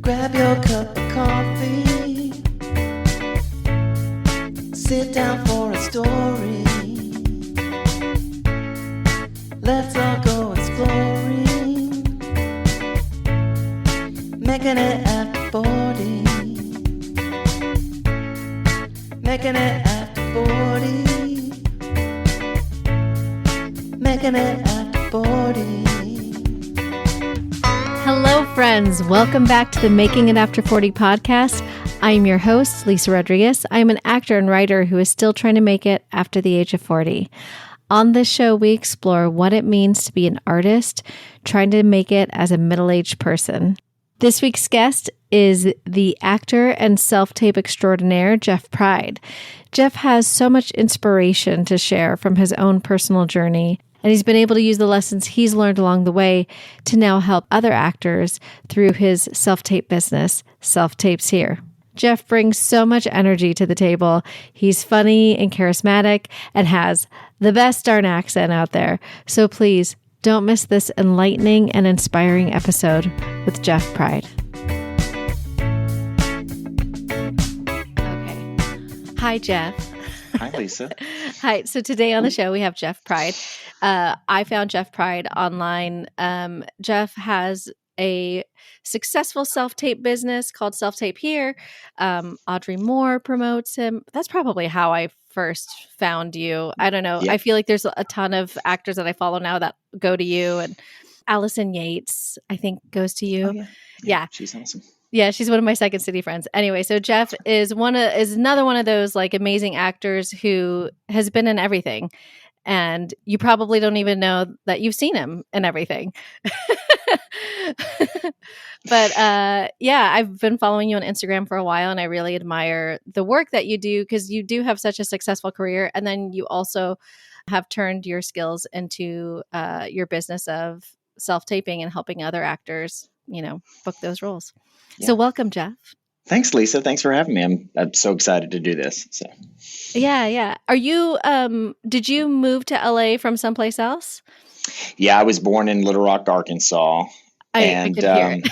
Grab your cup of coffee. Sit down for a story. Let's all go exploring. Making it after 40. Making it after 40. Making it after 40. Hello, friends. Welcome back to the Making It After 40 podcast. I am your host, Lisa Rodriguez. I am an actor and writer who is still trying to make it after the age of 40. On this show, we explore what it means to be an artist trying to make it as a middle-aged person. This week's guest is the actor and self-tape extraordinaire, Jeff Pride. Jeff has so much inspiration to share from his own personal journey, and he's been able to use the lessons he's learned along the way to now help other actors through his self-tape business, Self Tapes Here. Jeff brings so much energy to the table. He's funny and charismatic and has the best darn accent out there. So please don't miss this enlightening and inspiring episode with Jeff Pride. Okay. Hi, Jeff. Hi, Lisa. Hi. So today on the show, we have Jeff Pride. I found Jeff Pride online. Jeff has a successful self-tape business called Self Tape Here. Audrey Moore promotes him. That's probably how I first found you. I don't know. Yeah. I feel like there's a ton of actors that I follow now that go to you, and Allison Yates, I think, goes to you. Oh, yeah. Yeah. She's awesome. Yeah, she's one of my Second City friends. Anyway, so Jeff is another one of those like amazing actors who has been in everything, and you probably don't even know that you've seen him in everything. But yeah, I've been following you on Instagram for a while, and I really admire the work that you do because you do have such a successful career, and then you also have turned your skills into your business of self-taping and helping other actors, book those roles. Yeah. So welcome, Jeff. Thanks, Lisa. Thanks for having me. I'm so excited to do this. So, Yeah. Are you? Did you move to LA from someplace else? yeah, I was born in Little Rock, Arkansas. I could hear it.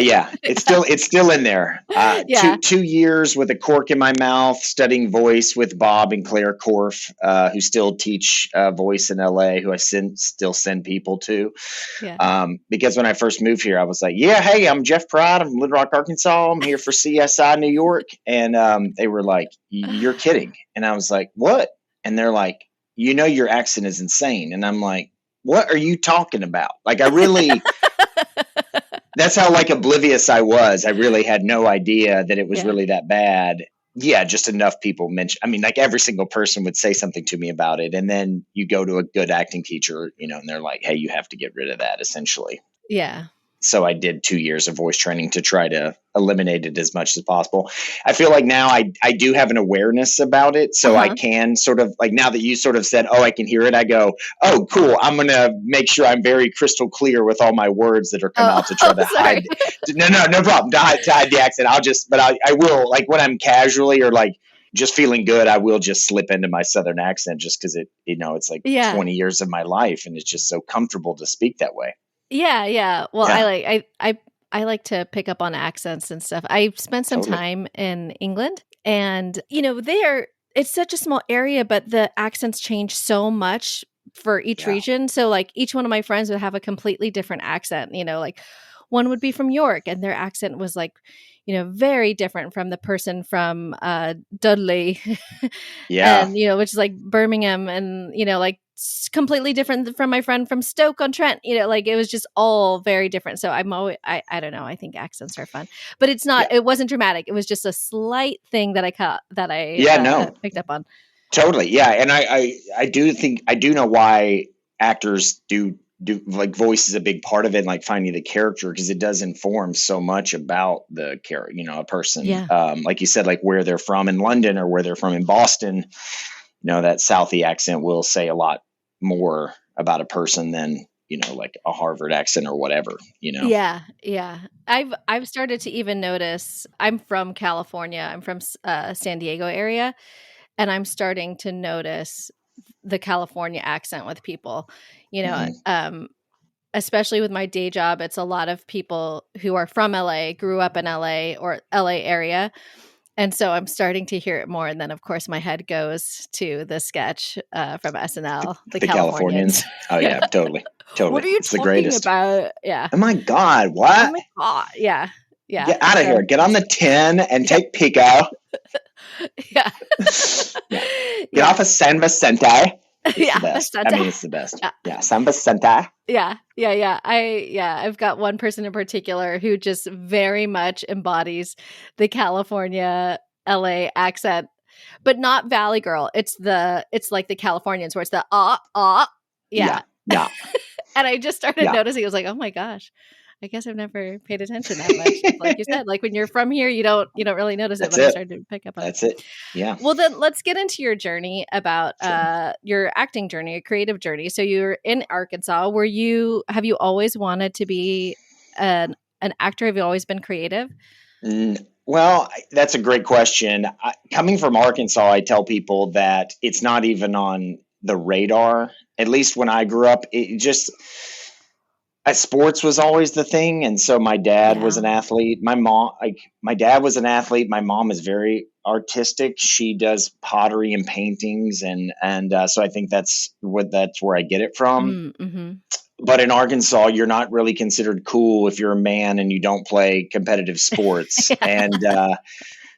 Yeah. It's still in there. Yeah. 2 years with a cork in my mouth, studying voice with Bob and Claire Korf, who still teach voice in LA, who I still send people to. Yeah. Because when I first moved here, I was like, yeah, hey, I'm Jeff Pride. I'm from Little Rock, Arkansas. I'm here for CSI New York. And they were like, you're kidding. And I was like, what? And they're like, your accent is insane. And I'm like, what are you talking about? Like, I really... That's how oblivious I was. I really had no idea that it was really that bad. Yeah, just enough people mention. I mean, every single person would say something to me about it. And then you go to a good acting teacher, and they're like, hey, you have to get rid of that, essentially. Yeah. So I did 2 years of voice training to try to eliminate it as much as possible. I feel like now I do have an awareness about it. So I can sort of now that you sort of said, oh, I can hear it. I go, oh, cool. I'm going to make sure I'm very crystal clear with all my words that are coming out to try to hide. No problem. To hide the accent. I will when I'm casually or just feeling good, I will just slip into my Southern accent just because it's 20 years of my life. And it's just so comfortable to speak that way. Yeah. Well, Yeah. I like to pick up on accents and stuff. I spent some time in England, and it's such a small area, but the accents change so much for each region. So each one of my friends would have a completely different accent. One would be from York, and their accent was very different from the person from Dudley. Yeah. And which is Birmingham, and completely different from my friend from Stoke-on-Trent. It was just all very different. So I'm always, I don't know. I think accents are fun, but it's not. It wasn't dramatic. It was just a slight thing that I picked up on. Totally, yeah. And I do know why actors do voice is a big part of it, finding the character, because it does inform so much about the character, a person. Yeah. Like you said, where they're from in London or where they're from in Boston, that Southie accent will say a lot more about a person than a Harvard accent or whatever. Yeah. I've started to even notice. I'm from California. I'm from San Diego area, and I'm starting to notice the California accent with people. especially with my day job, it's a lot of people who are from LA, grew up in LA or LA area. And so I'm starting to hear it more. And then, of course, my head goes to the sketch from SNL, the Californians. Oh, yeah, totally. What are you It's the talking greatest. about? Yeah. Oh, my God. What? Oh, my God. Yeah. Yeah. Get out of here. Get on the 10 and take Pico. Yeah. Get off of San Vicente. It's Yeah. the best. Vicente. I mean, it's the best. Yeah. San Vicente. Yeah. I've got one person in particular who just very much embodies the California LA accent, but not Valley Girl. It's like the Californians where it's the yeah. And I just started noticing, I was like, oh my gosh, I guess I've never paid attention that much. Like you said, like when you're from here, you don't really notice it, but I started to pick up on it. That's it. Yeah. Well, then let's get into your journey about your acting journey, a creative journey. So you're in Arkansas. Have you always wanted to be an actor? Have you always been creative? Well, that's a great question. Coming from Arkansas, I tell people that it's not even on the radar. At least when I grew up, it just sports was always the thing. And so my dad was an athlete. My dad was an athlete. My mom is very artistic. She does pottery and paintings. And so I think that's where I get it from. Mm-hmm. But in Arkansas, you're not really considered cool if you're a man and you don't play competitive sports. And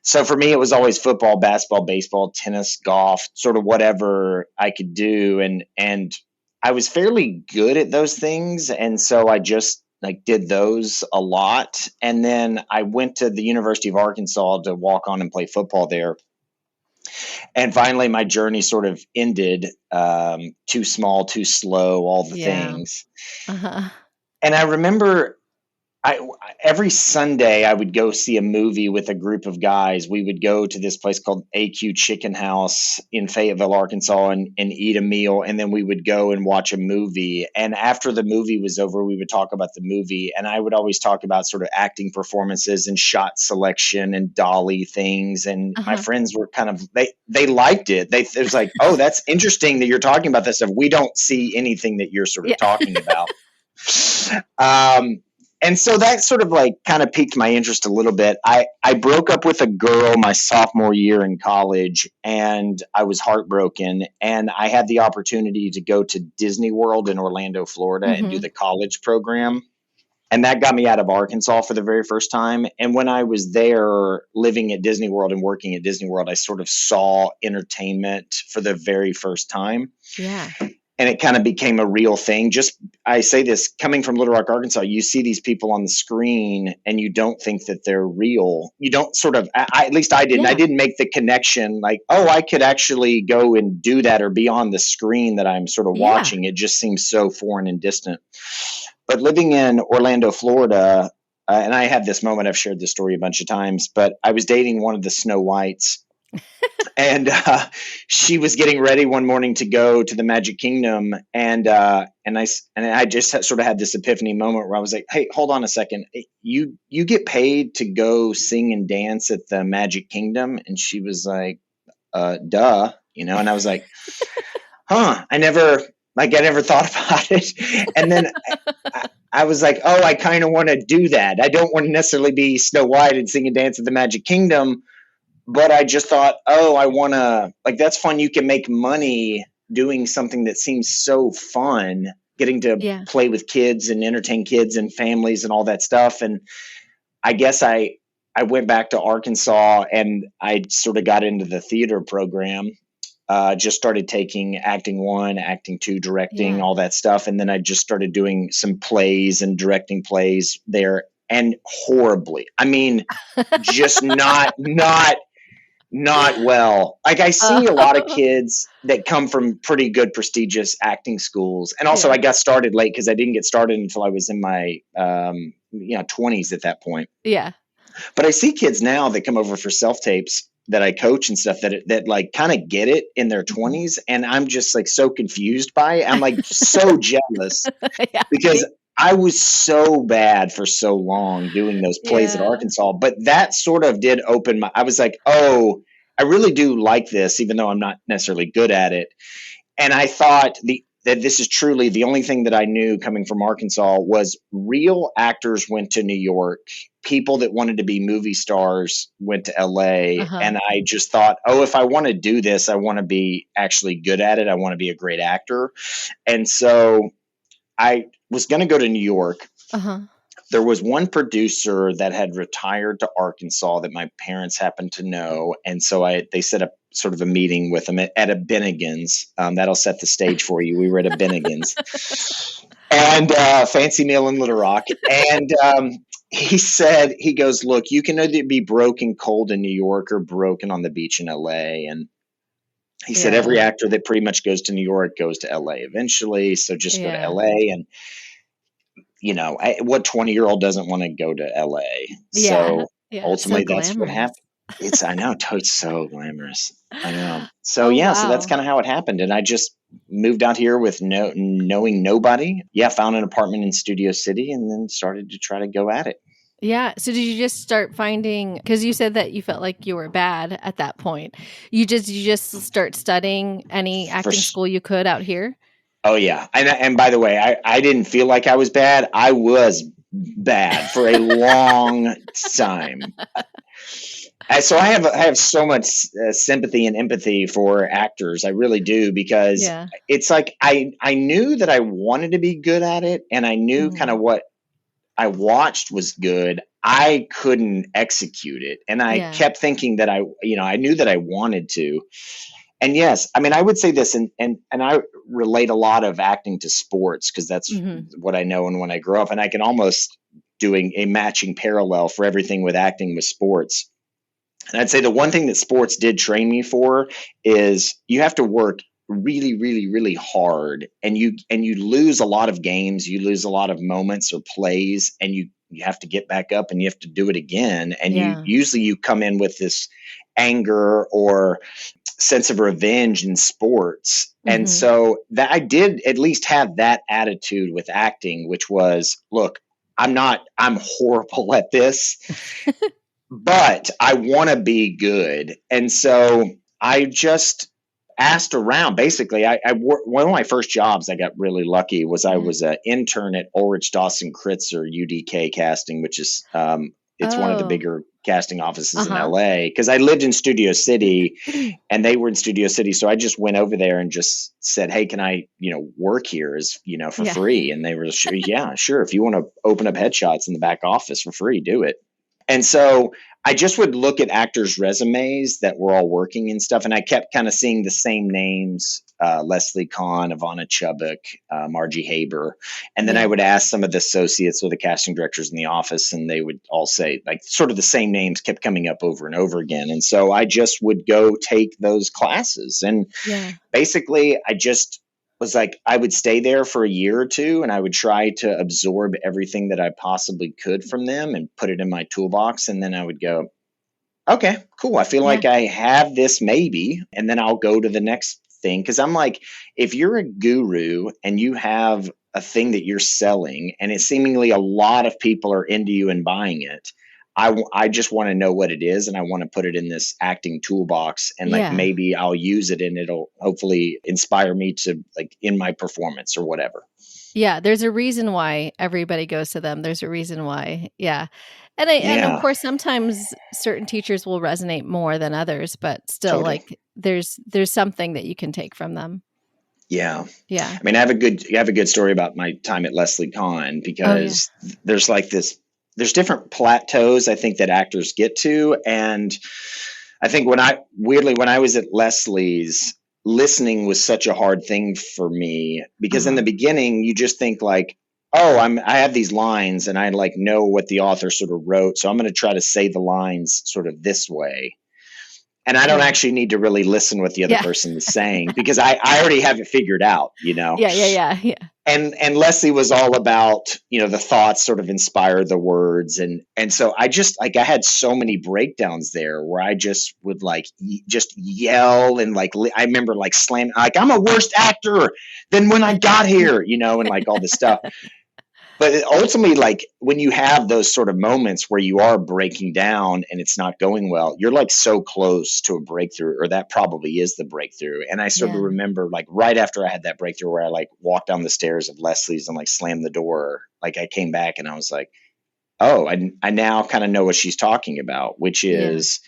so for me, it was always football, basketball, baseball, tennis, golf, sort of whatever I could do. And I was fairly good at those things. And so I just did those a lot. And then I went to the University of Arkansas to walk on and play football there. And finally, my journey sort of ended. Too small, too slow, all the things. Uh-huh. And I remember every Sunday I would go see a movie with a group of guys. We would go to this place called AQ Chicken House in Fayetteville, Arkansas, and eat a meal. And then we would go and watch a movie. And after the movie was over, we would talk about the movie. And I would always talk about sort of acting performances and shot selection and dolly things. And my friends were kind of, they liked it. It was like, oh, that's interesting that you're talking about this stuff. We don't see anything that you're sort of talking about. And so that sort of kind of piqued my interest a little bit. I broke up with a girl my sophomore year in college, and I was heartbroken. And I had the opportunity to go to Disney World in Orlando, Florida, and do the college program. And that got me out of Arkansas for the very first time. And when I was there living at Disney World and working at Disney World, I sort of saw entertainment for the very first time. Yeah. And it kind of became a real thing. I say this, coming from Little Rock, Arkansas, you see these people on the screen and you don't think that they're real. You don't sort of, at least I didn't. I didn't make the connection I could actually go and do that or be on the screen that I'm sort of watching. It just seems so foreign and distant. But living in Orlando, Florida, and I had this moment, I've shared this story a bunch of times, but I was dating one of the Snow Whites. And she was getting ready one morning to go to the Magic Kingdom, and I just sort of had this epiphany moment where I was like, "Hey, hold on a second. You get paid to go sing and dance at the Magic Kingdom?" And she was like, "Duh," And I was like, "Huh? I never thought about it." And then I was like, "Oh, I kind of want to do that. I don't want to necessarily be Snow White and sing and dance at the Magic Kingdom." But I just thought, I want to, that's fun. You can make money doing something that seems so fun, getting to play with kids and entertain kids and families and all that stuff. And I guess I went back to Arkansas and I sort of got into the theater program, just started taking acting 1, acting 2, directing, all that stuff. And then I just started doing some plays and directing plays there, and horribly. I mean, just not well. I see a lot of kids that come from pretty good prestigious acting schools. And also I got started late because I didn't get started until I was in my 20s at that point. Yeah. But I see kids now that come over for self-tapes that I coach and stuff that kind of get it in their 20s. And I'm just so confused by it. I'm so jealous because I was so bad for so long doing those plays at Arkansas, but that sort of did open I was like, oh, I really do like this, even though I'm not necessarily good at it. And I thought that this is truly the only thing that I knew coming from Arkansas was real actors went to New York. People that wanted to be movie stars went to LA. Uh-huh. And I just thought, oh, if I want to do this, I want to be actually good at it. I want to be a great actor. And so I was going to go to New York. Uh-huh. There was one producer that had retired to Arkansas that my parents happened to know. And so they set up sort of a meeting with him at a Bennigan's. That'll set the stage for you. We were at a Bennigan's and fancy meal in Little Rock. And he goes, look, you can either be broken cold in New York or broken on the beach in LA. And he said, every actor that pretty much goes to New York goes to LA eventually. So just go to LA. And what 20-year-old doesn't want to go to LA? So ultimately that's what happened. I know, it's so glamorous. I know. So so that's kind of how it happened. And I just moved out here with knowing nobody. Found an apartment in Studio City and then started to try to go at it. Yeah. So did you just start finding, because you said that you felt like you were bad at that point. You just start studying any acting school you could out here? Oh, yeah. And by the way, I didn't feel like I was bad. I was bad for a long time. So I have so much sympathy and empathy for actors. I really do, because it's like I knew that I wanted to be good at it, and I knew kind of what I watched was good. I couldn't execute it, and I kept thinking that I knew that I wanted to. And yes, I mean, I would say this, and I relate a lot of acting to sports because that's what I know and when I grew up, and I can almost doing a matching parallel for everything with acting with sports. And I'd say the one thing that sports did train me for is you have to work really, really, really hard, and you lose a lot of games, you lose a lot of moments or plays, and you have to get back up and you have to do it again. And you come in with this anger or sense of revenge in sports. And so that I did at least have that attitude with acting, which was, look, I'm horrible at this, but I want to be good. And so I just asked around. Basically, one of my first jobs I got really lucky was I was an intern at Ulrich Dawson Kritzer UDK Casting, which is it's one of the bigger casting offices in LA, because I lived in Studio City and they were in Studio City. So I just went over there and just said, hey, can I, work here for free? And they were sure. Yeah, sure. If you want to open up headshots in the back office for free, do it. And so I just would look at actors' resumes that were all working and stuff. And I kept kind of seeing the same names, Leslie Kahn, Ivana Chubbuck, Margie Haber. And then I would ask some of the associates or the casting directors in the office, and they would all say, like, sort of the same names kept coming up over and over again. And so I just would go take those classes. And basically I just was like, I would stay there for a year or two and I would try to absorb everything that I possibly could from them and put it in my toolbox. And then I would go, okay, cool. I feel like I have this maybe, and then I'll go to the next thing. Cause I'm like, if you're a guru and you have a thing that you're selling and it's seemingly a lot of people are into you and buying it, I just want to know what it is, and I want to put it in this acting toolbox, and maybe I'll use it and it'll hopefully inspire me to, like, in my performance or whatever. Yeah, there's a reason why everybody goes to them. There's a reason why. Yeah. And of course sometimes certain teachers will resonate more than others, but still like there's something that you can take from them. Yeah. Yeah. I mean, I have a good story about my time at Leslie Kahn, because there's like there's different plateaus I think that actors get to. And I think when I was at Leslie's, listening was such a hard thing for me, because in the beginning you just think like, oh, I have these lines and I like know what the author sort of wrote, so I'm going to try to say the lines sort of this way. And I don't actually need to really listen what the other person is saying, because I already have it figured out, Yeah. And Leslie was all about, the thoughts sort of inspire the words. And so I just like, I had so many breakdowns there where I just would like, just yell. And like, I remember like slamming, like, I'm a worse actor than when I got here, and like all this stuff. but ultimately, like when you have those sort of moments where you are breaking down and it's not going well, you're like so close to a breakthrough, or that probably is the breakthrough. And I sort of Yeah. remember like right after I had that breakthrough where I like walked down the stairs of Leslie's and like slammed the door, like I came back and I was like, oh, I now kind of know what she's talking about, which Yeah. is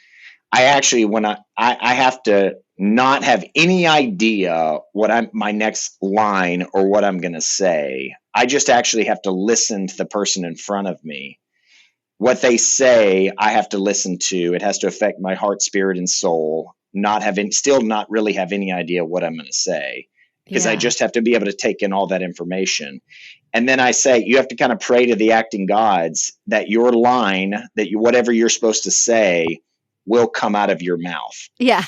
I actually, when I have to not have any idea what my next line or what I'm going to say. I just actually have to listen to the person in front of me. What they say, I have to listen to. It has to affect my heart, spirit, and soul. Still not really have any idea what I'm going to say, because I Yeah. just have to be able to take in all that information. And then I say, you have to kind of pray to the acting gods that your line, whatever you're supposed to say, will come out of your mouth. Yeah.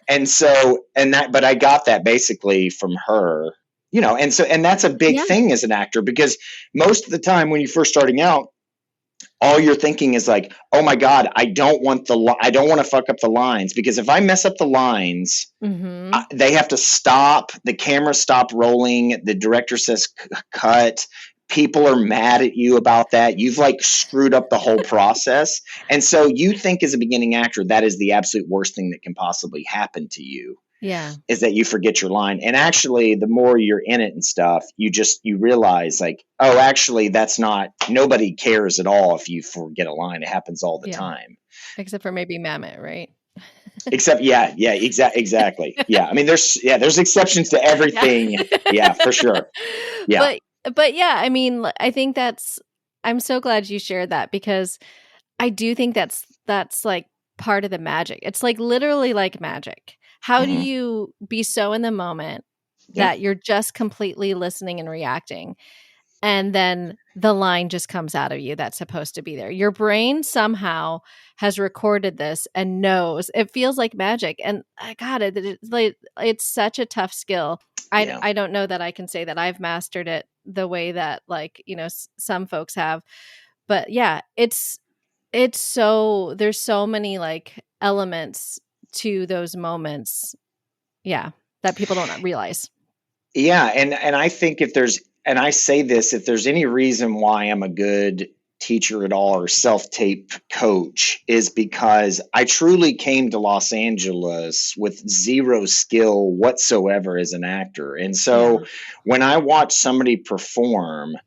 But I got that basically from her, and that's a big Yeah. thing as an actor, because most of the time when you're first starting out, all you're thinking is like, oh my God, I don't want to fuck up the lines, because if I mess up the lines, Mm-hmm. they have to stop, the camera stop rolling, the director says cut, people are mad at you about that, you've like screwed up the whole process. And so you think as a beginning actor that is the absolute worst thing that can possibly happen to you, Yeah. is that you forget your line. And actually the more you're in it and stuff, you realize like, oh, actually nobody cares at all if you forget a line. It happens all the time. Except for maybe Mamet, right? Except, exactly. Yeah. I mean, there's exceptions to everything. Yeah, for sure. Yeah. But yeah, I mean, I think I'm so glad you shared that, because I do think that's like part of the magic. It's like literally like magic. How do Mhm. you be so in the moment Yeah. that you're just completely listening and reacting, and then the line just comes out of you that's supposed to be there? Your brain somehow has recorded this and knows. It feels like magic. And God, it's such a tough skill. Yeah. I don't know that I can say that I've mastered it the way that, like, some folks have. But yeah, it's so, there's so many like elements to those moments. Yeah. That people don't realize. Yeah, and I think I say this, if there's any reason why I'm a good teacher at all, or self-tape coach, is because I truly came to Los Angeles with zero skill whatsoever as an actor. And so when I watch somebody perform,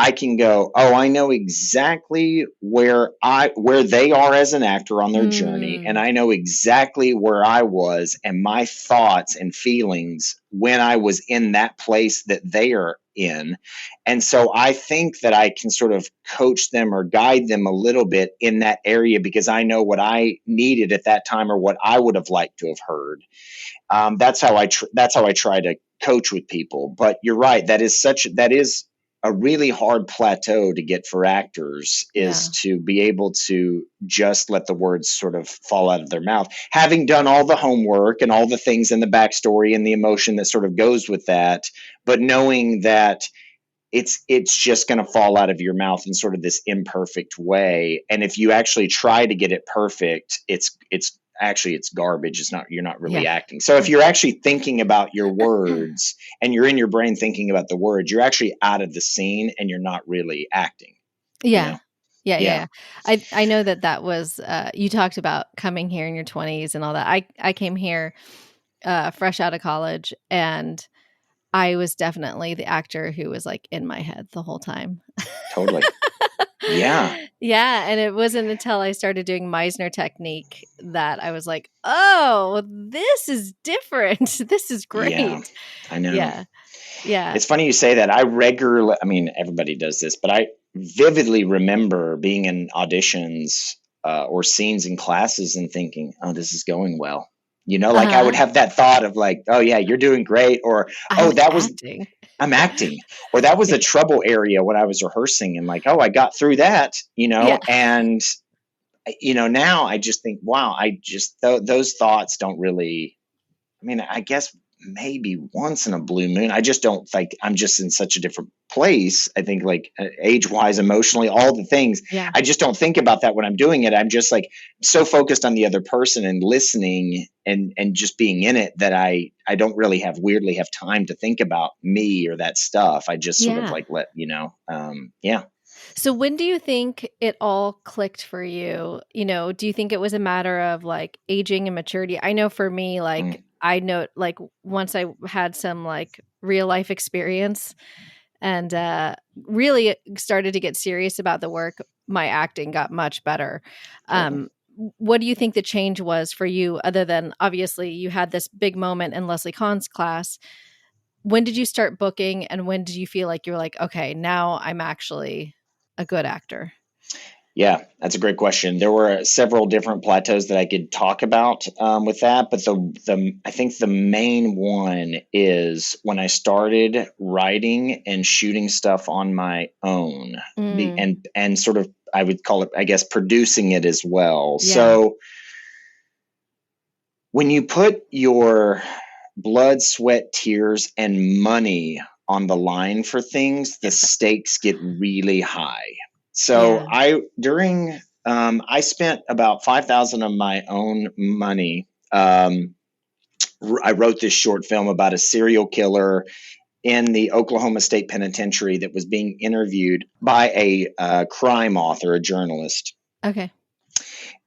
I can go, oh, I know exactly where they are as an actor on their journey, and I know exactly where I was and my thoughts and feelings when I was in that place that they are in. And so I think that I can sort of coach them or guide them a little bit in that area, because I know what I needed at that time, or what I would have liked to have heard. That's how I try to coach with people. But you're right, that is a really hard plateau to get for actors, is to be able to just let the words sort of fall out of their mouth, having done all the homework and all the things in the backstory and the emotion that sort of goes with that, but knowing that it's just going to fall out of your mouth in sort of this imperfect way. And if you actually try to get it perfect, it's garbage. You're not really acting. So if you're actually thinking about your words and you're in your brain thinking about the words, you're actually out of the scene and you're not really acting. Yeah. Yeah. I know that was, you talked about coming here in your 20s and all that. I came here fresh out of college, and I was definitely the actor who was like in my head the whole time. Totally. Yeah. Yeah. And it wasn't until I started doing Meisner technique that I was like, oh, this is different. This is great. Yeah, I know. Yeah. Yeah. It's funny you say that. I mean, everybody does this, but I vividly remember being in auditions or scenes in classes and thinking, oh, this is going well. Like I would have that thought of like, oh yeah, you're doing great. Or, oh, I'm acting. Or that was a trouble area when I was rehearsing, and like, oh, I got through that, and, now I just think, wow, those thoughts don't really, I mean, I guess maybe once in a blue moon. I just don't think, I'm just in such a different place. I think like age wise, emotionally, all the things. Yeah. I just don't think about that when I'm doing it. I'm just like so focused on the other person and listening and just being in it that I don't really weirdly have time to think about me or that stuff. I just sort of like let, yeah. So when do you think it all clicked for you? Do you think it was a matter of like aging and maturity? I know for me, like I know like once I had some like real life experience and really started to get serious about the work, my acting got much better. What do you think the change was for you, other than obviously you had this big moment in Leslie Kahn's class? When did you start booking, and when did you feel like you were like, okay, now I'm actually a good actor? Yeah, that's a great question. There were several different plateaus that I could talk about with that, but I think the main one is when I started writing and shooting stuff on my own, and sort of, I would call it, I guess, producing it as well. Yeah. So when you put your blood, sweat, tears, and money on the line for things, the stakes get really high. So I spent about $5,000 of my own money. I wrote this short film about a serial killer in the Oklahoma State Penitentiary that was being interviewed by a crime author, a journalist. Okay.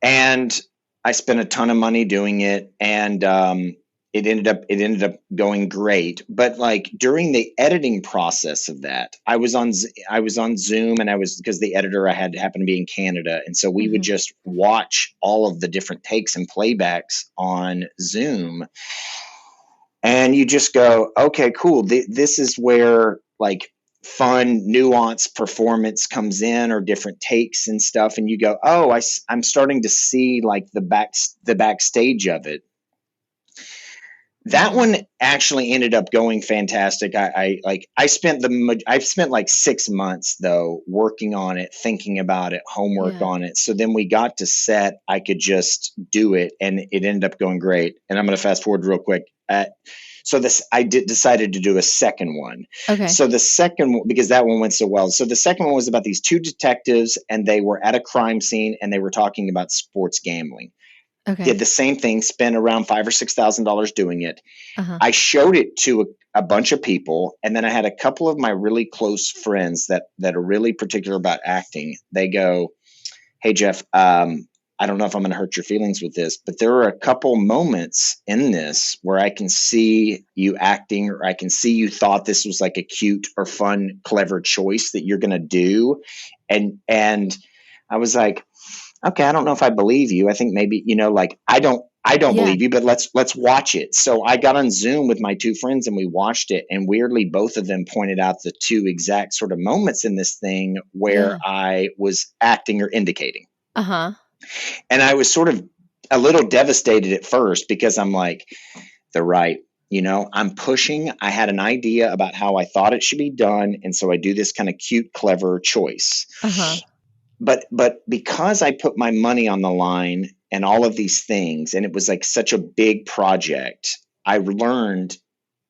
And I spent a ton of money doing it, and it ended up going great. But like during the editing process of that, I was on Zoom, and because the editor I had happened to be in Canada, and so we would just watch all of the different takes and playbacks on Zoom, and you just go, okay, cool. This is where like fun, nuanced performance comes in, or different takes and stuff, and you go, oh, I'm starting to see like the backstage of it. That one actually ended up going fantastic. I've spent like 6 months though working on it, thinking about it, homework on it. So then we got to set, I could just do it, and it ended up going great. And I'm going to fast forward real quick. Decided to do a second one. Okay. So the second one, because that one went so well. So the second one was about these two detectives, and they were at a crime scene, and they were talking about sports gambling. Okay. Did the same thing, spent around $5,000 or $6,000 doing it. I showed it to a bunch of people, and then I had a couple of my really close friends that are really particular about acting. They go, "Hey Jeff, I don't know if I'm going to hurt your feelings with this, but there are a couple moments in this where I can see you acting, or I can see you thought this was like a cute or fun, clever choice that you're going to do." And I was like, okay, I don't know if I believe you. I think maybe, like, I don't believe you, but let's watch it. So I got on Zoom with my two friends, and we watched it. And weirdly, both of them pointed out the two exact sort of moments in this thing where I was acting or indicating. And I was sort of a little devastated at first, because I'm like, they're right. I'm pushing. I had an idea about how I thought it should be done. And so I do this kind of cute, clever choice. But because I put my money on the line and all of these things, and it was like such a big project, I learned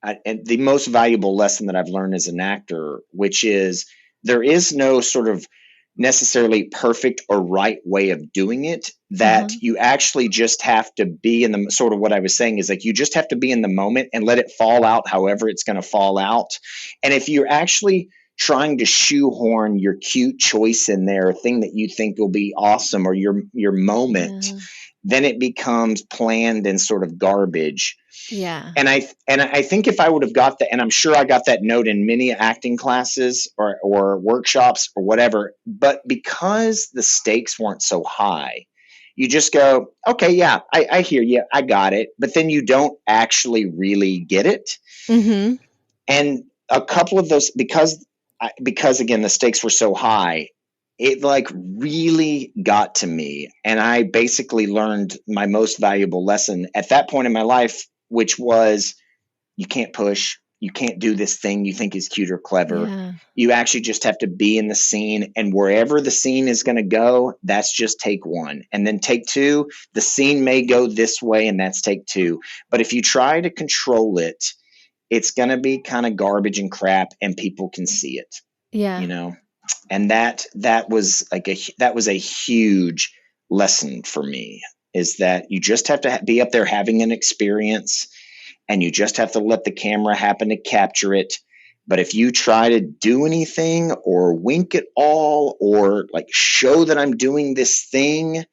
and the most valuable lesson that I've learned as an actor, which is there is no sort of necessarily perfect or right way of doing it, that you actually just have to be in the sort of, what I was saying is like, you just have to be in the moment and let it fall out however it's going to fall out. And if you're actually trying to shoehorn your cute choice in there, a thing that you think will be awesome, or your moment, then it becomes planned and sort of garbage. And I think if I would have got that, and I'm sure I got that note in many acting classes or workshops or whatever, but because the stakes weren't so high, you just go, okay, yeah, I hear you, I got it, but then you don't actually really get it. And a couple of those, because again, the stakes were so high, it like really got to me. And I basically learned my most valuable lesson at that point in my life, which was, you can't push, you can't do this thing you think is cute or clever. Yeah. You actually just have to be in the scene, and wherever the scene is going to go, that's just take one. And then take two, the scene may go this way, and that's take two. But if you try to control it, it's going to be kind of garbage and crap, and people can see it, Yeah. you know? And that was a huge lesson for me, is that you just have to be up there having an experience, and you just have to let the camera happen to capture it. But if you try to do anything or wink at all, or like show that I'm doing this thing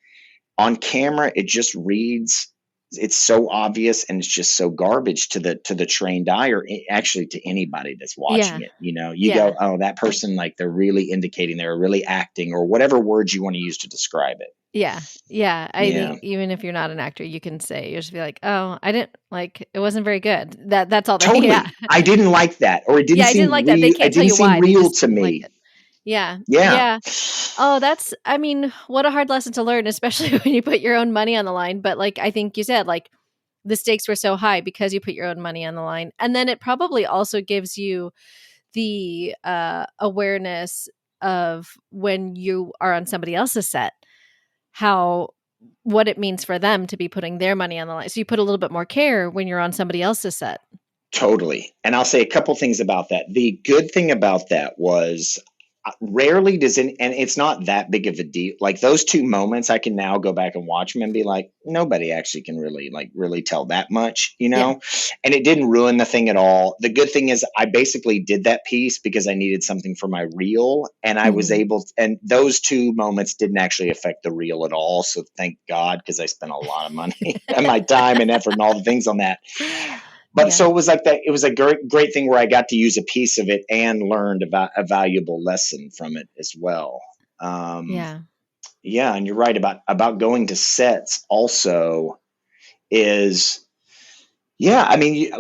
on camera, it just reads, it's so obvious, and it's just so garbage to the trained eye, or actually to anybody that's watching Yeah. it. You Yeah. go, oh, that person, like, they're really indicating, they're really acting, or whatever words you want to use to describe it. Yeah. Yeah. I Yeah. think even if you're not an actor, you can say, you just be like, oh, I didn't like, it wasn't very good. That's all they, Totally. yeah. I didn't like that, or it didn't Yeah, I seem didn't like that. They real. It can't tell didn't you seem why. They real just to didn't like me. it. Yeah. Yeah. Yeah. Oh, I mean, what a hard lesson to learn, especially when you put your own money on the line. But like, I think you said, like, the stakes were so high because you put your own money on the line. And then it probably also gives you the awareness of when you are on somebody else's set, what it means for them to be putting their money on the line. So you put a little bit more care when you're on somebody else's set. Totally. And I'll say a couple things about that. The good thing about that was, rarely does it, and it's not that big of a deal. Like, those two moments, I can now go back and watch them and be like, nobody actually can really tell that much, Yeah. And it didn't ruin the thing at all. The good thing is, I basically did that piece because I needed something for my reel, and I was able to, and those two moments didn't actually affect the reel at all. So thank God, because I spent a lot of money and my time and effort and all the things on that. But so it was like that. It was a great thing where I got to use a piece of it and learned about a valuable lesson from it as well. Yeah. And you're right about going to sets also is, I mean,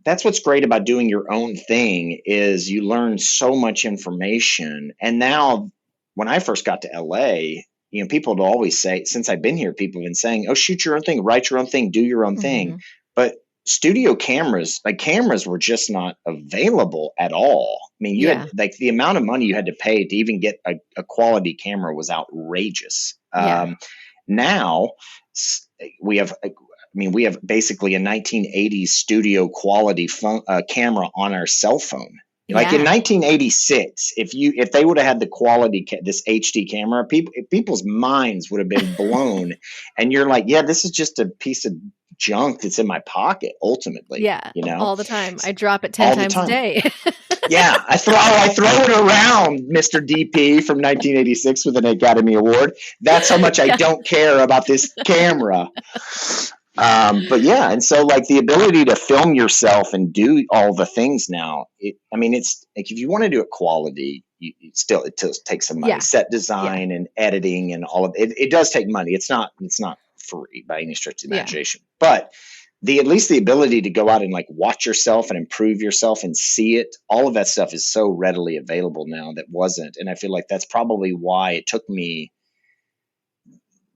that's what's great about doing your own thing, is you learn so much information. And now, when I first got to LA, people would always say, since I've been here, people have been saying, oh, shoot your own thing, write your own thing, do your own thing. But studio cameras were just not available at all. I mean, you had, like, the amount of money you had to pay to even get a quality camera was outrageous. Now we have basically a 1980s studio quality camera on our cell phone. Like, in 1986, if they would have had the quality, this HD camera, people's minds would have been blown. And you're like, yeah, this is just a piece of junk that's in my pocket ultimately. All the time. I drop it 10 times a day. I throw it around, Mr. DP from 1986 with an Academy Award. That's how much I don't care about this camera. And so, like, the ability to film yourself and do all the things now, it's like, if you want to do it quality, it still takes some money. Set design and editing and all of it. It does take money. It's not free by any stretch of the imagination. But at least the ability to go out and, like, watch yourself and improve yourself and see it, all of that stuff is so readily available now that wasn't. And I feel like that's probably why it took me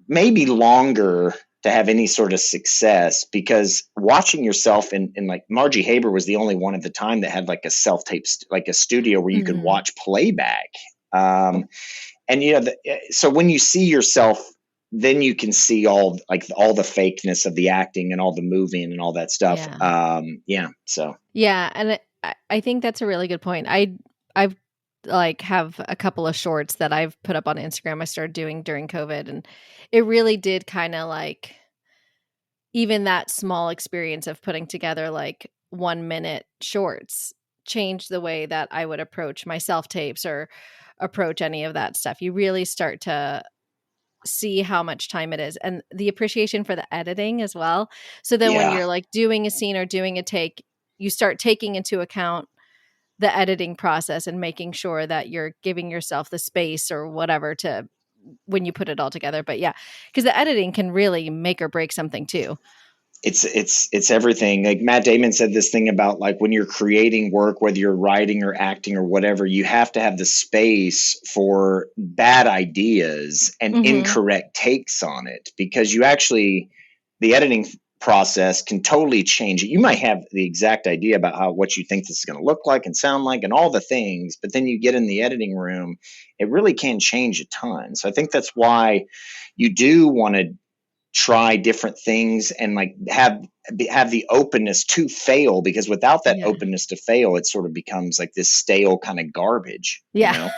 maybe longer to have any sort of success, because watching yourself in like, Margie Haber was the only one at the time that had, like, a self-tape, like a studio where you could watch playback. And so when you see yourself, then you can see all the fakeness of the acting and all the moving and all that stuff. And I think that's a really good point. I've like have a couple of shorts that I've put up on Instagram I started doing during COVID, and it really did kind of, like, even that small experience of putting together, like, 1-minute shorts changed the way that I would approach my self-tapes or approach any of that stuff. You really start to see how much time it is, and the appreciation for the editing as well. So then when you're, like, doing a scene or doing a take, you start taking into account the editing process and making sure that you're giving yourself the space or whatever to, when you put it all together. But because the editing can really make or break something too. It's everything. Like, Matt Damon said this thing about, like, when you're creating work, whether you're writing or acting or whatever, you have to have the space for bad ideas and incorrect takes on it, because the editing process can totally change it. You might have the exact idea about what you think this is going to look like and sound like and all the things, but then you get in the editing room, it really can change a ton. So I think that's why you do want to try different things and like have the openness to fail, because without that openness to fail, it sort of becomes like this stale kind of garbage, Yeah. you know?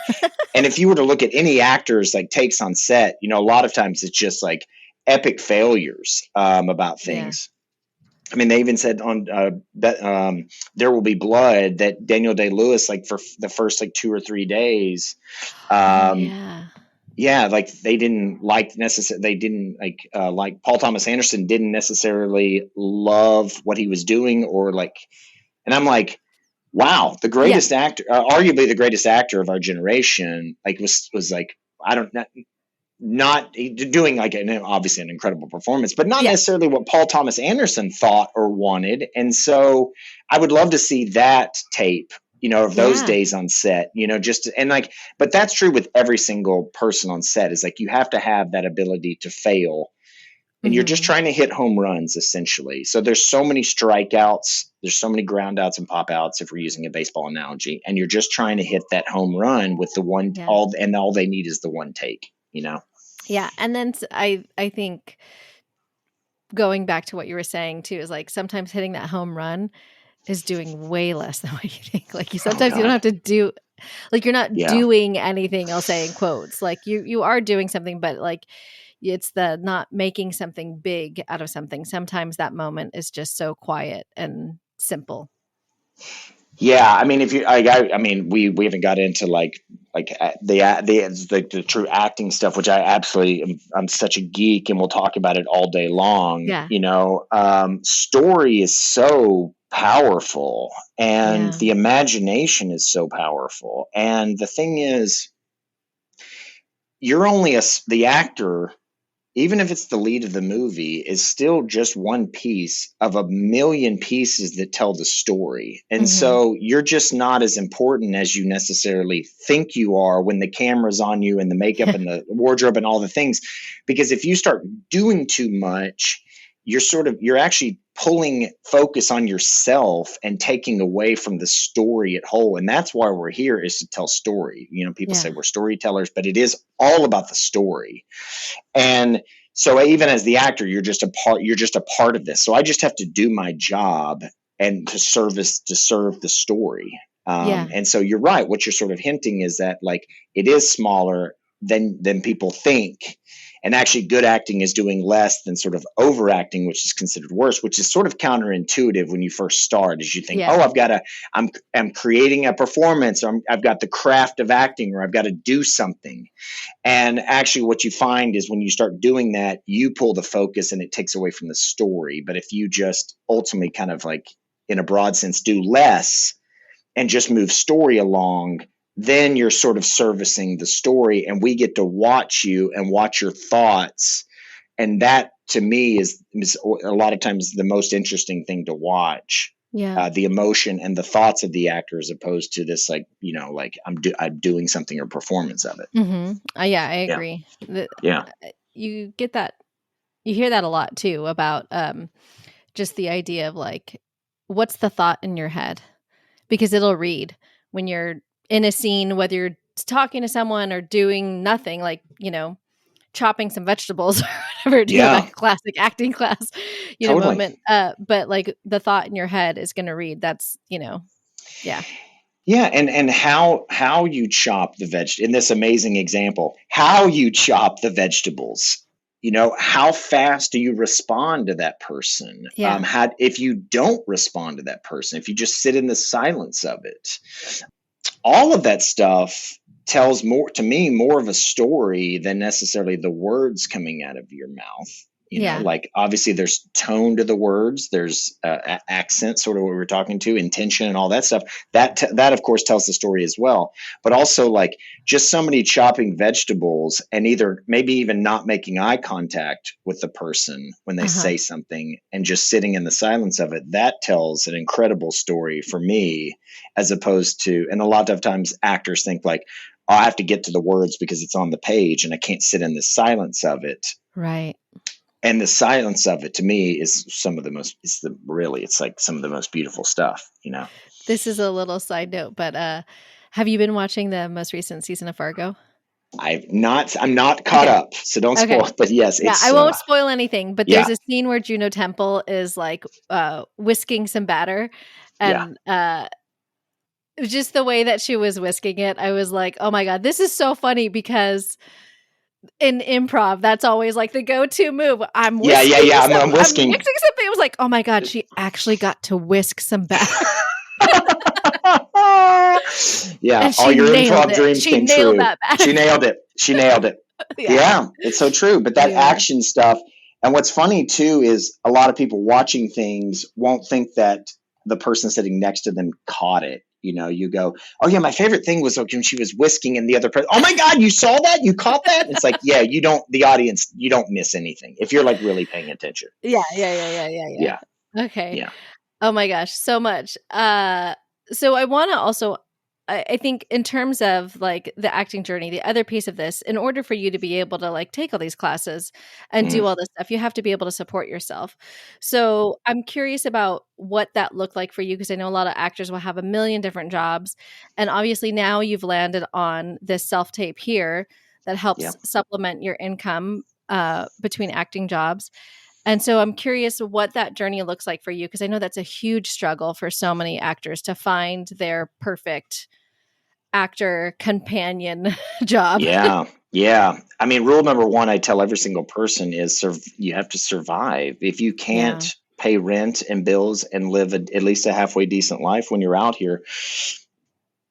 And if you were to look at any actors like takes on set, you know, a lot of times it's just like epic failures about things. I mean, they even said on There Will Be Blood that Daniel Day-Lewis, like for the first like 2 or 3 days, like they didn't like Paul Thomas Anderson didn't necessarily love what he was doing, or like, and I'm like, wow, the greatest actor, arguably the greatest actor of our generation, like was like, I don't know, not doing like obviously an incredible performance, but not necessarily what Paul Thomas Anderson thought or wanted. And so I would love to see that tape, you know, of those days on set, you know, but that's true with every single person on set, is like, you have to have that ability to fail, and you're just trying to hit home runs essentially. So there's so many strikeouts, there's so many ground outs and pop outs, if we're using a baseball analogy, and you're just trying to hit that home run with the one, all they need is the one take, you know? Yeah. And then I think going back to what you were saying too, is like sometimes hitting that home run is doing way less than what you think. Like sometimes you don't have to do, like you're not doing anything, I'll say in quotes, like you are doing something, but like it's the not making something big out of something. Sometimes that moment is just so quiet and simple. Yeah, I mean, if you, I mean, we haven't got into like the true acting stuff, which I absolutely, I'm such a geek, and we'll talk about it all day long. Yeah. You know, story is so powerful, and the imagination is so powerful, and the thing is, you're only the actor. Even if it's the lead of the movie, is still just one piece of a million pieces that tell the story. And so you're just not as important as you necessarily think you are when the camera's on you and the makeup and the wardrobe and all the things. Because if you start doing too much, you're actually pulling focus on yourself and taking away from the story at whole. And that's why we're here, is to tell story. You know, people say we're storytellers, but it is all about the story. And so even as the actor, you're just a part of this. So I just have to do my job and to serve the story. And so you're right. What you're sort of hinting is that like it is smaller than people think. And actually good acting is doing less than sort of overacting, which is considered worse, which is sort of counterintuitive when you first start, as you think, I'm creating a performance, or I've got the craft of acting, or I've got to do something. And actually what you find is when you start doing that, you pull the focus and it takes away from the story. But if you just ultimately kind of like, in a broad sense, do less and just move story along, then you're sort of servicing the story, and we get to watch you and watch your thoughts. And that to me is a lot of times the most interesting thing to watch. The emotion and the thoughts of the actor, as opposed to this, like, you know, like I'm doing something, or performance of it. I agree. You get that, you hear that a lot too, about just the idea of like, what's the thought in your head? Because it'll read when you're in a scene, whether you're talking to someone or doing nothing, like, you know, chopping some vegetables or whatever, doing like a classic acting class, you know, moment. But like the thought in your head is going to read. That's, you know, and how you chop the in this amazing example, how you chop the vegetables. You know, how fast do you respond to that person? If you don't respond to that person, if you just sit in the silence of it, all of that stuff tells more of a story than necessarily the words coming out of your mouth. You know, like obviously there's tone to the words, there's accent, sort of what we're talking to, intention and all that stuff. That of course tells the story as well. But also like just somebody chopping vegetables and either maybe even not making eye contact with the person when they say something and just sitting in the silence of it, that tells an incredible story for me, as opposed to, and a lot of times actors think like, oh, I have to get to the words because it's on the page and I can't sit in the silence of it. Right. And the silence of it to me is some of the most, it's like some of the most beautiful stuff, This is a little side note, but have you been watching the most recent season of Fargo? I'm not caught Okay. up, so don't Okay. spoil, but yes, Yeah, it's, I won't spoil anything, but yeah, there's a scene where Juno Temple is like whisking some batter, yeah, and just the way that she was whisking it, I was like, oh my God, this is so funny, because in improv, that's always like the go-to move. I'm yeah, whisking yeah. I'm I'm whisking. mixing something. It was like, oh my God, she actually got to whisk some batter. Yeah, And all she your nailed improv it. dreams She came nailed true. that batter. She nailed it. She nailed it. Yeah, it's so true. But that Anyway. action stuff, and what's funny too is a lot of people watching things won't think that the person sitting next to them caught it. You go, oh yeah, my favorite thing was when she was whisking and the other person, oh my God, you saw that? You caught that? It's like, yeah, the audience, you don't miss anything if you're like really paying attention. Yeah. Yeah. Okay. Yeah. Oh my gosh, so much. So I want to also, I think in terms of like the acting journey, the other piece of this, in order for you to be able to like take all these classes and do all this stuff, you have to be able to support yourself. So I'm curious about what that looked like for you, because I know a lot of actors will have a million different jobs. And obviously now you've landed on this self-tape here that helps Yeah. supplement your income between acting jobs. And so I'm curious what that journey looks like for you, because I know that's a huge struggle for so many actors to find their perfect actor companion job. Yeah. Yeah. I mean, rule number one, I tell every single person is you have to survive. If you can't pay rent and bills and live at least a halfway decent life when you're out here,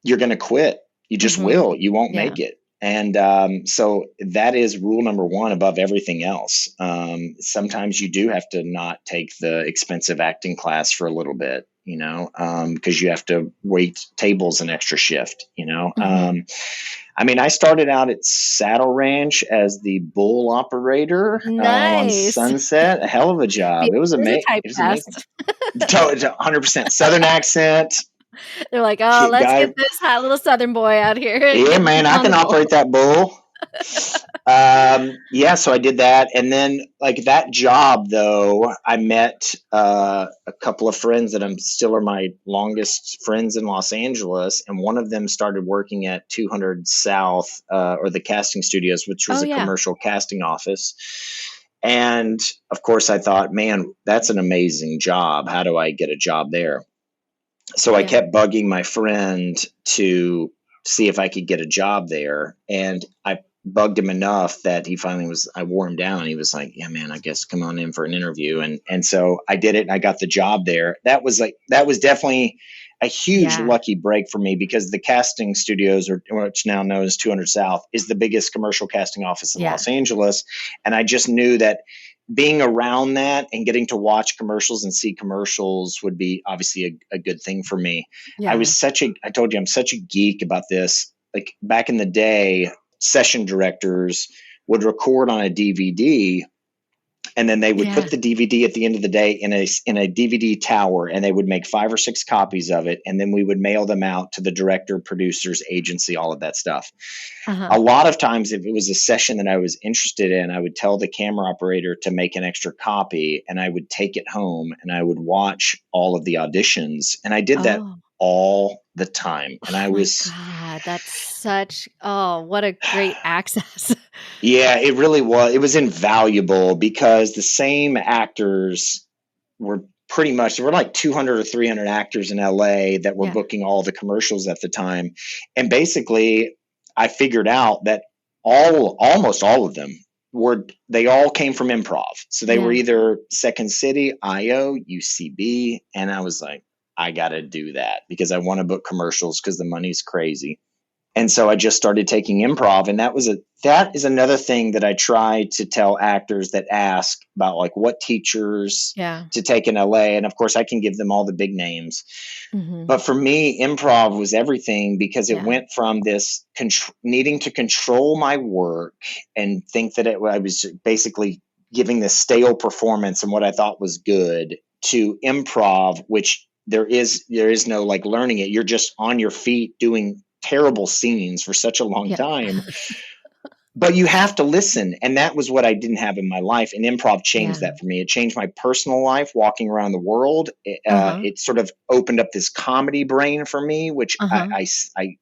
you're going to quit. You just will. You won't make it. And so that is rule number one above everything else. Sometimes you do have to not take the expensive acting class for a little bit, because you have to wait tables an extra shift, I mean, I started out at Saddle Ranch as the bull operator on Nice. Sunset. A hell of a job. It was amazing. It was amazing. 100% Southern accent. They're like, oh, let's get this hot little Southern boy out here. Yeah, man, I can operate that bull. Yeah, so I did that. And then like that job though, I met a couple of friends that still are my longest friends in Los Angeles. And one of them started working at 200 South, or the casting studios, which was commercial casting office. And of course I thought, man, that's an amazing job. How do I get a job there? So I kept bugging my friend to see if I could get a job there. And I bugged him enough that I wore him down. He was like, yeah, man, I guess come on in for an interview. And so I did it and I got the job there. That was definitely a huge lucky break for me, because the casting studios, which now known as 200 South, is the biggest commercial casting office in Los Angeles. And I just knew that being around that and getting to watch commercials and see commercials would be obviously a good thing for me. Yeah. I told you, I'm such a geek about this. Like back in the day, session directors would record on a DVD, and then they would put the DVD at the end of the day in a DVD tower, and they would make 5 or 6 copies of it. And then we would mail them out to the director, producers, agency, all of that stuff. A lot of times, if it was a session that I was interested in, I would tell the camera operator to make an extra copy, and I would take it home and I would watch all of the auditions. And I did that all the time. And God, that's what a great access. Yeah, it really was. It was invaluable, because the same actors were pretty much, there were like 200 or 300 actors in LA that were booking all the commercials at the time. And basically I figured out that almost all of them they all came from improv. So they were either Second City, IO, UCB. And I was like, I got to do that because I want to book commercials because the money's crazy. And so I just started taking improv. And that is another thing that I try to tell actors that ask about, like, what teachers to take in LA. And of course I can give them all the big names. But for me, improv was everything, because it went from this needing to control my work and think that I was basically giving this stale performance and what I thought was good, to improv, which there is no like learning it. You're just on your feet doing terrible scenes for such a long time. but you have to listen. And that was what I didn't have in my life. And improv changed Yeah. that for me. It changed my personal life, walking around the world. Uh-huh. It sort of opened up this comedy brain for me, which Uh-huh. I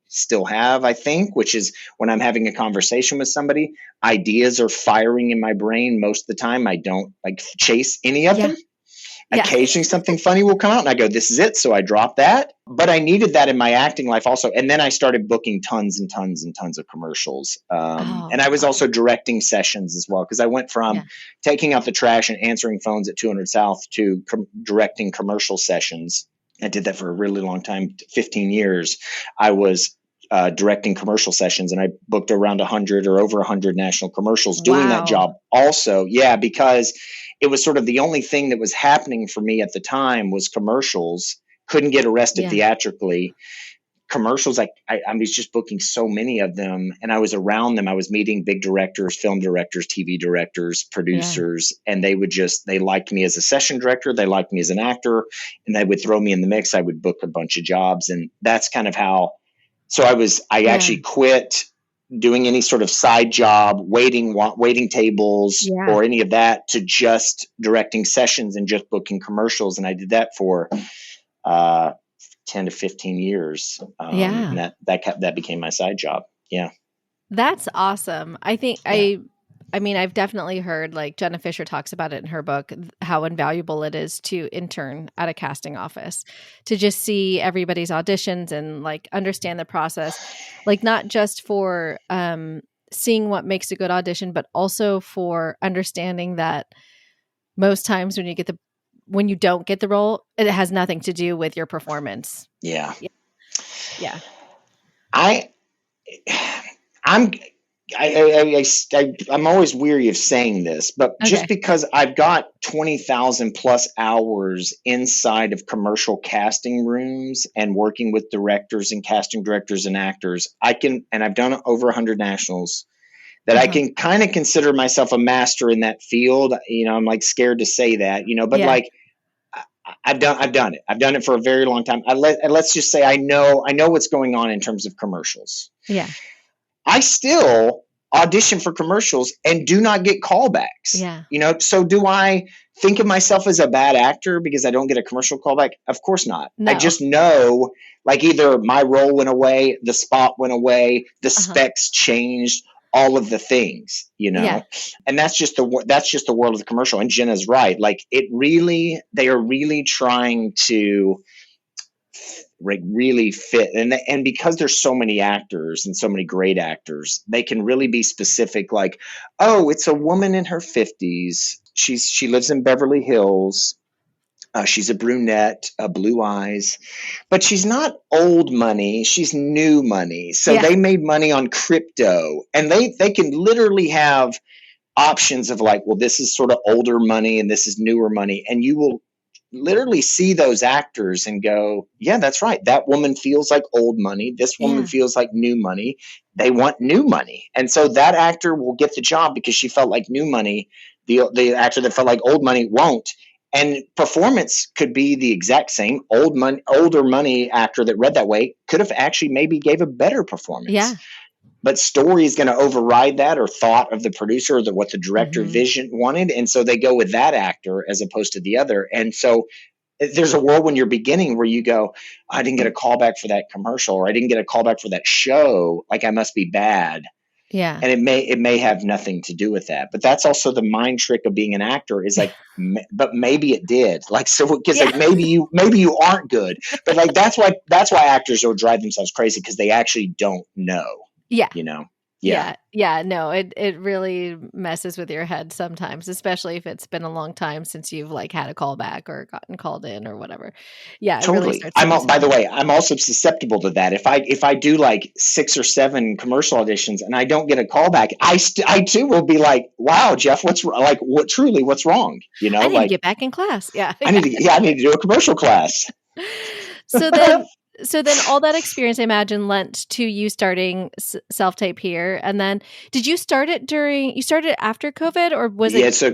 still have, I think, which is when I'm having a conversation with somebody, ideas are firing in my brain most of the time. I don't like chase any of them. Yeah. Occasionally something funny will come out and I go, this is it. So I dropped that. But I needed that in my acting life also. And then I started booking tons and tons and tons of commercials. And I was also directing sessions as well, because I went from taking out the trash and answering phones at 200 South to directing commercial sessions. I did that for a really long time, 15 years. I was directing commercial sessions, and I booked around 100 or over 100 national commercials doing that job also. Yeah, because it was sort of the only thing that was happening for me at the time was commercials. Couldn't get arrested theatrically. Commercials, I was just booking so many of them, and I was around them. I was meeting big directors, film directors, TV directors, producers, and they liked me as a session director. They liked me as an actor, and they would throw me in the mix. I would book a bunch of jobs, and that's kind of how. So I actually quit doing any sort of side job, waiting tables or any of that, to just directing sessions and just booking commercials. And I did that for 10 to 15 years. And that became my side job. Yeah. That's awesome. I think I mean, I've definitely heard, like Jenna Fisher talks about it in her book, how invaluable it is to intern at a casting office, to just see everybody's auditions and like understand the process, like not just for seeing what makes a good audition, but also for understanding that most times when you don't get the role, it has nothing to do with your performance. Yeah. Yeah. I'm always weary of saying this, but just because I've got 20,000 plus hours inside of commercial casting rooms and working with directors and casting directors and actors, and I've done over 100 nationals, that I can kind of consider myself a master in that field. I'm like scared to say that, but like I've done it. I've done it for a very long time. Let's just say I know what's going on in terms of commercials. Yeah. I still audition for commercials and do not get callbacks. Yeah. So do I think of myself as a bad actor because I don't get a commercial callback? Of course not. No. I just know, like, either my role went away, the spot went away, the specs changed, all of the things, and that's just the world of the commercial. And Jenna's right. Like, they are really trying to really fit, and because there's so many actors and so many great actors, they can really be specific, like, oh, it's a woman in her 50s, she lives in Beverly Hills, she's a brunette, blue eyes, but she's not old money, she's new money. So they made money on crypto, and they can literally have options of like, well, this is sort of older money and this is newer money, and you will literally see those actors and go, yeah, that's right. That woman feels like old money. This woman feels like new money. They want new money. And so that actor will get the job because she felt like new money. The actor that felt like old money won't. And performance could be the exact same. Older money actor that read that way could have actually maybe gave a better performance. Yeah. But story is going to override that, or thought of the producer, or what the director vision wanted. And so they go with that actor as opposed to the other. And so there's a world when you're beginning where you go, I didn't get a callback for that commercial, or I didn't get a callback for that show. Like, I must be bad. Yeah. And it may have nothing to do with that. But that's also the mind trick of being an actor, is like, but maybe it did. Like, so, because like maybe you aren't good. But like, that's why actors will drive themselves crazy, because they actually don't know. Yeah. Yeah. No, it really messes with your head sometimes, especially if it's been a long time since you've like had a callback or gotten called in or whatever. Yeah. Totally. By the way, I'm also susceptible to that. If I do like 6 or 7 commercial auditions and I don't get a callback, I too will be like, wow, Jeff, what's wrong? I need to get back in class. Yeah. I need to do a commercial class. So then all that experience, I imagine, lent to you starting Self-Tape Here. And then did you start it after COVID, or was it? Yeah, so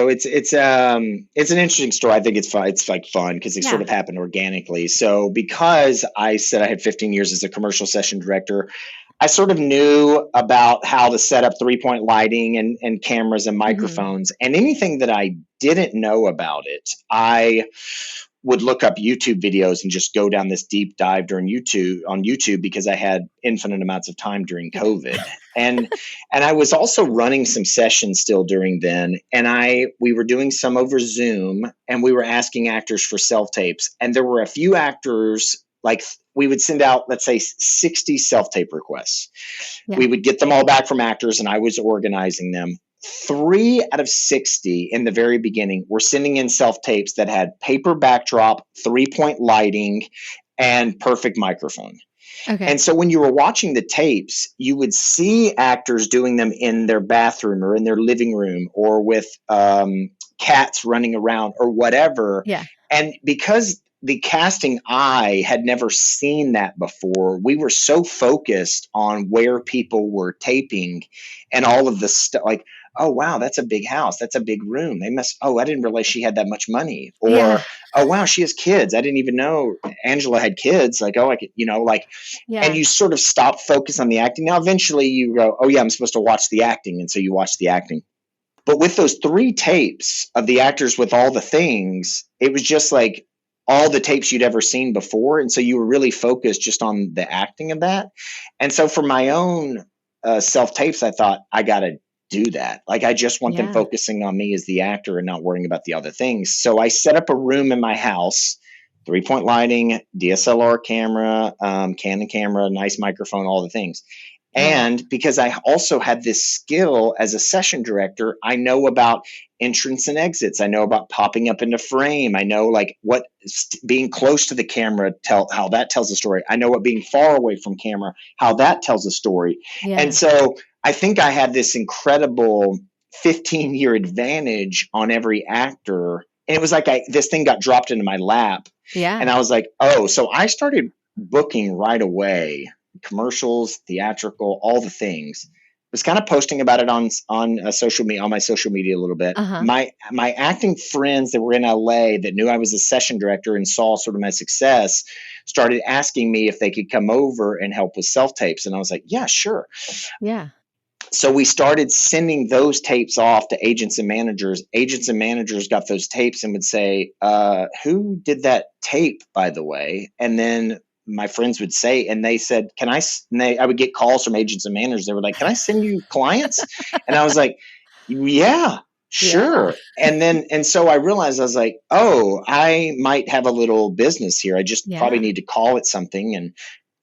it's an interesting story. I think it's fun. It's like fun because it sort of happened organically. So because I said I had 15 years as a commercial session director, I sort of knew about how to set up 3-point lighting and cameras and Mhm. microphones, and anything that I didn't know about it, I would look up YouTube videos and just go down this deep dive during YouTube because I had infinite amounts of time during Yeah. COVID. And I was also running some sessions still during then, and we were doing some over Zoom, and we were asking actors for self-tapes, and there were a few actors, like we would send out, let's say, 60 self-tape requests. Yeah. We would get them all back from actors, and I was organizing them. 3 out of 60 in the very beginning were sending in self-tapes that had paper backdrop, 3-point lighting, and perfect microphone. Okay. And so when you were watching the tapes, you would see actors doing them in their bathroom or in their living room or with cats running around or whatever. Yeah. And because the casting eye had never seen that before, we were so focused on where people were taping and all of the stuff, like, oh, wow, that's a big house. That's a big room. I didn't realize she had that much money. Or, Yeah. oh, wow, she has kids. I didn't even know Angela had kids. Like, oh, I could, Yeah. and you sort of stop focus on the acting. Now, eventually you go, oh, yeah, I'm supposed to watch the acting. And so you watch the acting. But with those 3 tapes of the actors with all the things, it was just like all the tapes you'd ever seen before. And so you were really focused just on the acting of that. And so for my own self-tapes, I thought, I got to do that. Like, I just want them Yeah. focusing on me as the actor and not worrying about the other things. So I set up a room in my house, 3-point lighting, DSLR camera, Canon camera, nice microphone, all the things. And because I also had this skill as a session director, I know about entrance and exits. I know about popping up into frame. I know like what being close to the camera how that tells a story. I know what being far away from camera, how that tells a story. Yeah. And so I think I had this incredible 15-year advantage on every actor. And it was like this thing got dropped into my lap. Yeah. And I was like, oh, so I started booking right away. Commercials, theatrical, all the things. Was kind of posting about it on social media, on my social media a little bit. Uh-huh. My acting friends that were in LA that knew I was a session director and saw sort of my success started asking me if they could come over and help with self tapes, and I was like, yeah, sure. Yeah. So we started sending those tapes off to agents and managers. Agents and managers got those tapes and would say, who did that tape, by the way? And then my friends would say, and they said, I would get calls from agents and managers. They were like, can I send you clients? And I was like, yeah, sure. Yeah. And so I realized, I was like, oh, I might have a little business here. I just probably need to call it something. And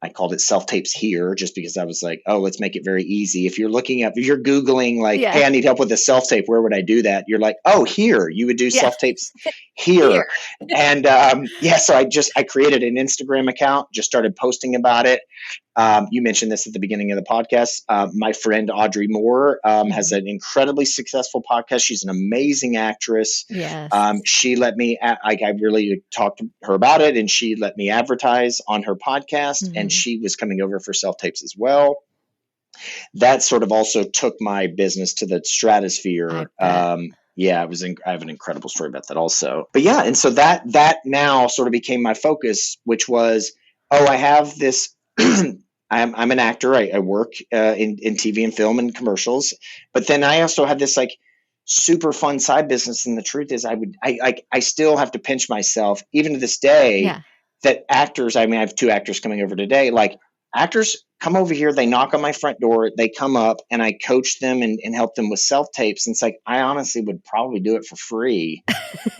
I called it self tapes here just because I was like, oh, let's make it very easy. If you're Googling like, hey, I need help with a self tape, where would I do that? You're like, oh, here, you would do self tapes here. And so I created an Instagram account, just started posting about it. You mentioned this at the beginning of the podcast. My friend Audrey Moore has an incredibly successful podcast. She's an amazing actress. Yes. She let me, I really talked to her about it, and she let me advertise on her podcast, and she was coming over for self-tapes as well. That sort of also took my business to the stratosphere. Yeah, I have an incredible story about that also. But yeah, and so that now sort of became my focus, which was, oh, I have this. I'm an actor. I work in TV and film and commercials, but then I also have this like super fun side business. And the truth is, I still have to pinch myself, even to this day, that actors. I mean, I have 2 actors coming over today. Like, actors come over here, they knock on my front door, they come up, and I coach them and help them with self tapes. And it's like, I honestly would probably do it for free,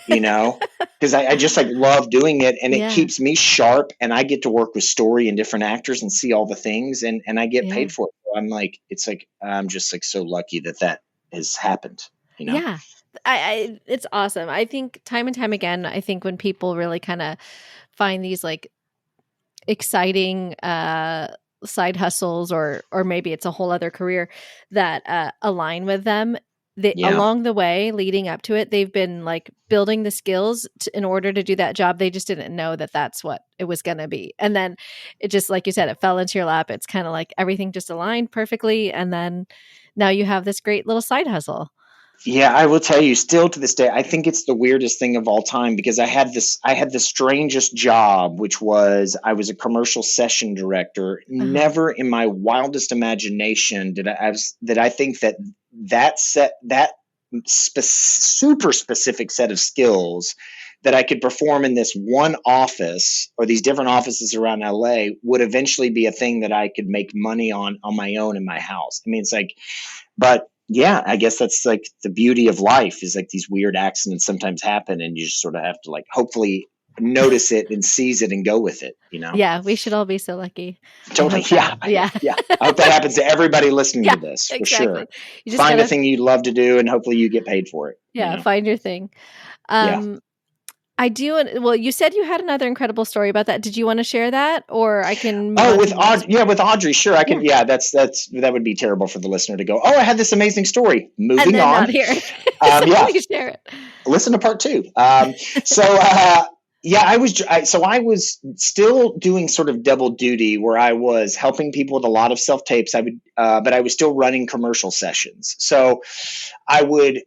because I just like love doing it, and it keeps me sharp, and I get to work with story and different actors and see all the things, and I get paid for it. So I'm like, it's like, I'm just like so lucky that has happened. Yeah. It's awesome. I think time and time again, I think when people really kind of find these like exciting side hustles or maybe it's a whole other career that align with them, along the way leading up to it, they've been like building the skills in order to do that job. They just didn't know that that's what it was going to be. And then it just, like you said, it fell into your lap. It's kind of like everything just aligned perfectly. And then now you have this great little side hustle. Yeah, I will tell you, still to this day, I think it's the weirdest thing of all time because I had the strangest job, which was I was a commercial session director. Uh-huh. Never in my wildest imagination did I think that that super specific set of skills that I could perform in this one office or these different offices around LA would eventually be a thing that I could make money on my own in my house. I mean, it's like, but yeah, I guess that's like the beauty of life is like these weird accidents sometimes happen and you just sort of have to like hopefully notice it and seize it and go with it, you know? Yeah, we should all be so lucky. I Totally. hope that. Yeah. Yeah. Yeah. I hope that happens to everybody listening Yeah, to this for exactly. sure. You just Find a gotta, thing you love to do and hopefully you get paid for it, you yeah, know? find your thing. Yeah. I do. Well, you said you had another incredible story about that. Did you want to share that, or I can move Oh, on to the next one? With Audrey, sure. I can. Yeah, Yeah, that would be terrible for the listener to go, oh, I had this amazing story. and Moving then on. not here. So Yeah. please share it. Listen to part two. Yeah, I was still doing sort of double duty where I was helping people with a lot of self tapes. But I was still running commercial sessions. So I would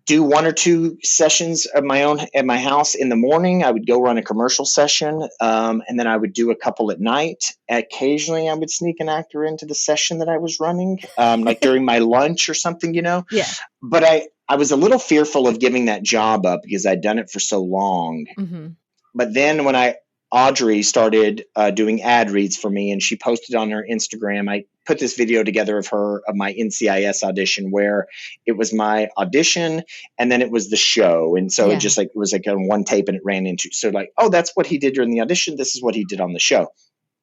do one or two sessions of my own at my house in the morning. I would go run a commercial session, and then I would do a couple at night. Occasionally, I would sneak an actor into the session that I was running, like during my lunch or something, you know. Yeah. But I was a little fearful of giving that job up because I'd done it for so long. Mm-hmm. But then when Audrey started doing ad reads for me, and she posted on her Instagram, I put this video together of my NCIS audition where it was my audition and then it was the show, and so Yeah. it was like on one tape and it ran into, so like, oh, that's what he did during the audition. This is what he did on the show.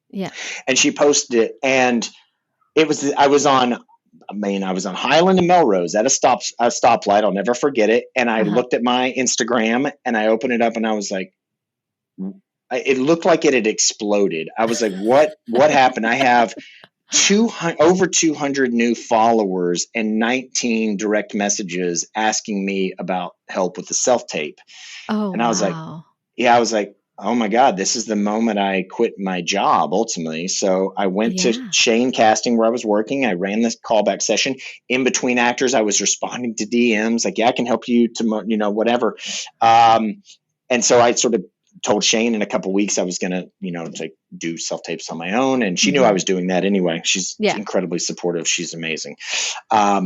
Yeah. And she posted it, and I was on Highland and Melrose at a stoplight. I'll never forget it. And I looked at my Instagram and I opened it up and I was like, it looked like it had exploded. I was like, what happened? I have over 200 new followers and 19 direct messages asking me about help with the self tape. Oh, And I was like, I was like, oh my God, this is the moment I quit my job ultimately. So I went to Shane Casting where I was working. I ran this callback session. In between actors, I was responding to DMs like, yeah, I can help you to, whatever. And so I sort of told Shane in a couple of weeks I was going to, to do self tapes on my own. And she knew I was doing that anyway. She's incredibly supportive. She's amazing. But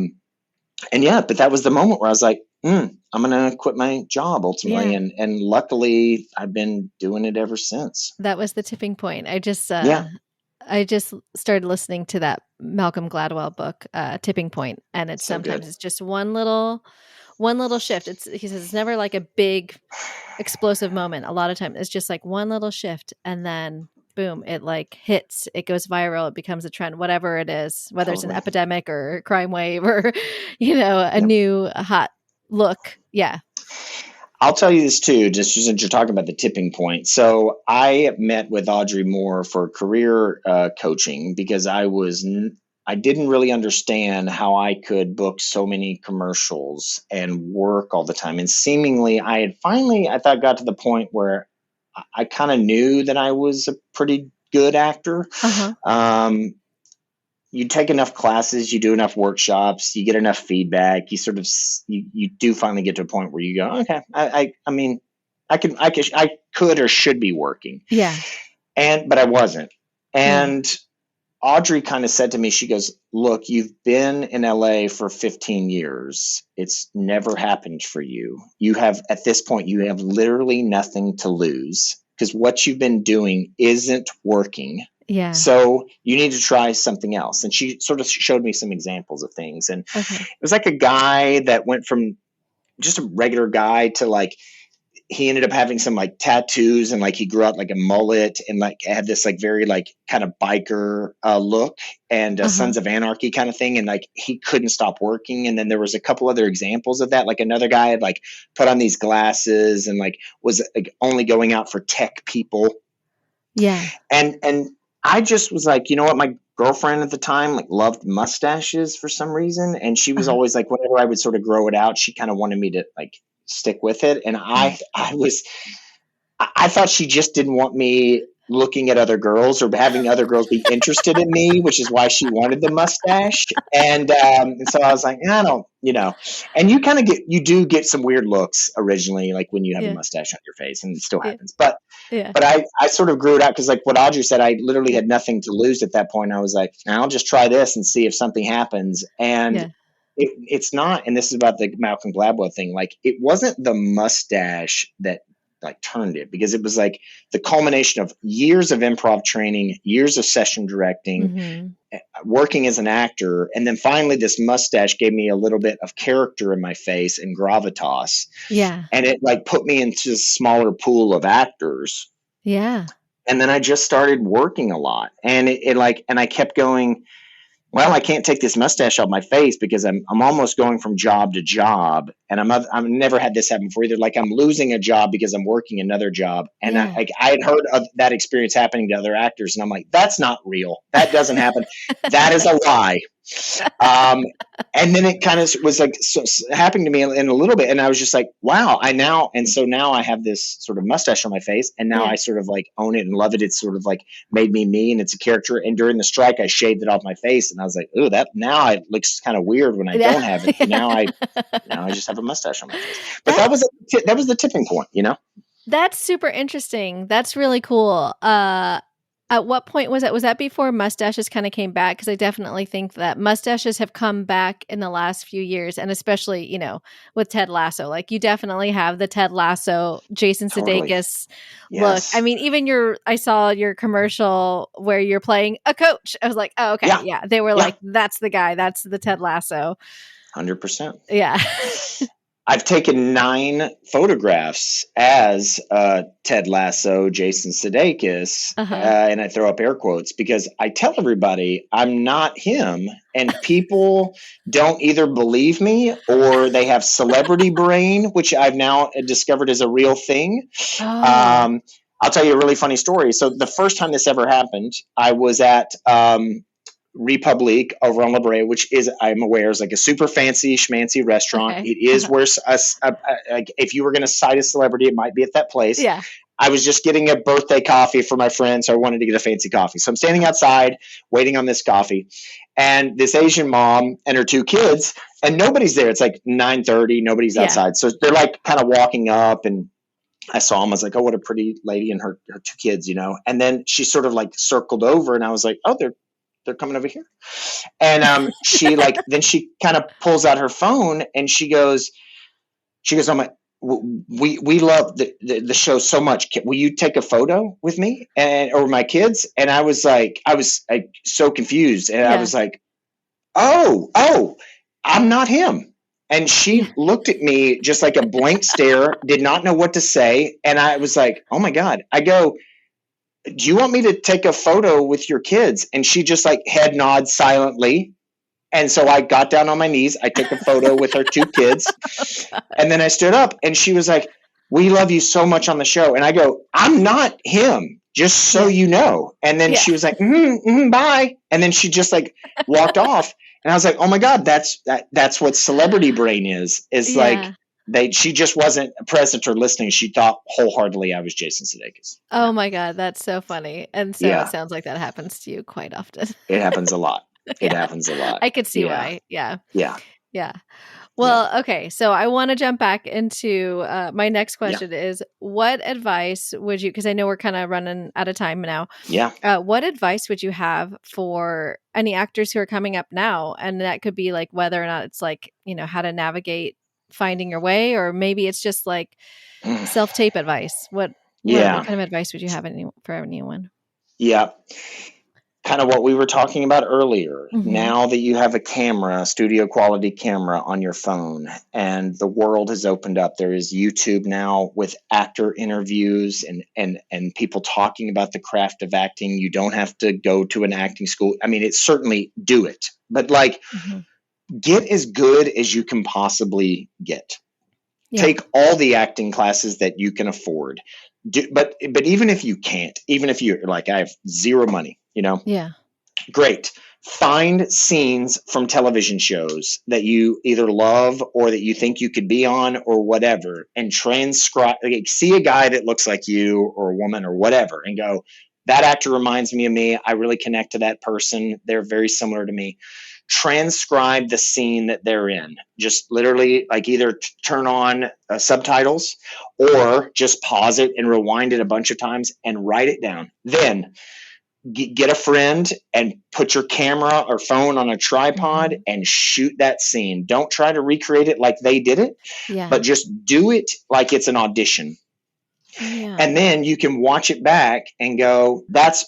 that was the moment where I was like, I'm going to quit my job ultimately. Yeah. And luckily I've been doing it ever since. That was the tipping point. I just started listening to that Malcolm Gladwell book, Tipping Point. And it's sometimes it's just one little shift. He says it's never like a big explosive moment. A lot of times it's just like one little shift and then boom, it like hits, it goes viral, it becomes a trend, whatever it is, whether it's an epidemic or a crime wave or, a new hot look. Yeah. I'll tell you this too, just since you're talking about the tipping point. So I met with Audrey Moore for career coaching because I didn't really understand how I could book so many commercials and work all the time. And seemingly I thought got to the point where I kind of knew that I was a pretty good actor. You take enough classes, you do enough workshops, you get enough feedback, you do finally get to a point where you go, okay, I could or should be working. Yeah. But I wasn't. And Audrey kind of said to me, she goes, look, you've been in LA for 15 years. It's never happened for you. At this point, you have literally nothing to lose because what you've been doing isn't working. Yeah. So you need to try something else. And she sort of showed me some examples of things. And it was like a guy that went from just a regular guy to like, he ended up having some like tattoos and like he grew out like a mullet and like had this like very like kind of biker look and Sons of Anarchy kind of thing. And like he couldn't stop working. And then there was a couple other examples of that. Like another guy had like put on these glasses and like was like only going out for tech people. Yeah. And I just was like, you know what? My girlfriend at the time like loved mustaches for some reason. And she was always like, whenever I would sort of grow it out, she kind of wanted me to like stick with it. And I thought she just didn't want me looking at other girls or having other girls be interested in me, which is why she wanted the mustache. And so I was like, I don't, and you do get some weird looks originally, like when you have a Yeah. mustache on your face, and it still Yeah. happens. But Yeah. I sort of grew it out because, like what Audrey said, I literally had nothing to lose at that point. I was like, I'll just try this and see if something happens. And Yeah. it's not, and this is about the Malcolm Gladwell thing. Like, it wasn't the mustache that like turned it, because it was like the culmination of years of improv training, years of session directing, working as an actor, and then finally this mustache gave me a little bit of character in my face and gravitas. Yeah. And it like put me into a smaller pool of actors. Yeah. And then I just started working a lot, and and I kept going, well, I can't take this mustache off my face because I'm almost going from job to job, and I've never had this happen before either. Like, I'm losing a job because I'm working another job, and I had heard of that experience happening to other actors, and I'm like, that's not real. That doesn't happen. That is a lie. And then it kind of was like happening to me in a little bit, and I was just like, wow, so now I have this sort of mustache on my face, and now I sort of like own it and love it. It's sort of like made me, and it's a character. And during the strike, I shaved it off my face, and I was like, ooh, that now it looks kind of weird when I don't have it. Now I just have a mustache on my face. But that was the tipping point, That's super interesting. That's really cool. At what point was that? Was that before mustaches kind of came back? Because I definitely think that mustaches have come back in the last few years, and especially, with Ted Lasso. Like, you definitely have the Ted Lasso, Jason Sudeikis look. I mean, even I saw your commercial where you're playing a coach. I was like, oh, okay. Yeah. They were like, that's the guy. That's the Ted Lasso. 100%. Yeah. I've taken 9 photographs as Ted Lasso, Jason Sudeikis, and I throw up air quotes because I tell everybody I'm not him, and people don't either believe me or they have celebrity brain, which I've now discovered is a real thing. Oh. I'll tell you a really funny story. So the first time this ever happened, I was at Republique over on La Brea, which is, I'm aware, is like a super fancy schmancy restaurant. Okay. It is where if you were going to cite a celebrity, it might be at that place. Yeah. I was just getting a birthday coffee for my friend, so I wanted to get a fancy coffee. So I'm standing outside waiting on this coffee, and this Asian mom and her 2 kids, and nobody's there. It's like 9:30, nobody's outside. So they're like kind of walking up, and I saw them. I was like, oh, what a pretty lady and her 2 kids, And then she sort of like circled over, and I was like, oh, they're coming over here. And she then she kind of pulls out her phone, and she goes, I'm like, we love the show so much. Will you take a photo with me or my kids? And I was so confused. And I was like, oh, I'm not him. And she looked at me just like a blank stare, did not know what to say. And I was like, oh my God. I go, do you want me to take a photo with your kids? And she just like head nods silently. And so I got down on my knees. I took a photo with her 2 kids. And then I stood up, and she was like, we love you so much on the show. And I go, I'm not him, just so you know. And then she was like, bye. And then she just like walked off. And I was like, oh my God, that's what celebrity brain is like, she just wasn't present or listening. She thought wholeheartedly I was Jason Sudeikis. Oh my God, that's so funny. And so it sounds like that happens to you quite often. It happens a lot. It happens a lot. I could see why. Yeah. Yeah. Well, okay. So I want to jump back into my next question is, what advice would you, because I know we're kind of running out of time now. Yeah. What advice would you have for any actors who are coming up now? And that could be like whether or not it's like, how to navigate finding your way, or maybe it's just like self-tape advice. What kind of advice would you have for anyone? Yeah. Kind of what we were talking about earlier. Mm-hmm. Now that you have a studio quality camera on your phone, and the world has opened up, there is YouTube now with actor interviews and people talking about the craft of acting. You don't have to go to an acting school. I mean, it's certainly do it, but get as good as you can possibly get. Yeah. Take all the acting classes that you can afford. But even if you can't, even if you're like, I have zero money, Yeah. Great. Find scenes from television shows that you either love or that you think you could be on or whatever, and transcribe, see a guy that looks like you or a woman or whatever, and go, that actor reminds me of me. I really connect to that person. They're very similar to me. Transcribe the scene that they're in. Just literally, like, either turn on subtitles or just pause it and rewind it a bunch of times and write it down. Then get a friend and put your camera or phone on a tripod and shoot that scene. Don't try to recreate it like they did it, but just do it like it's an audition. And then you can watch it back and go, that's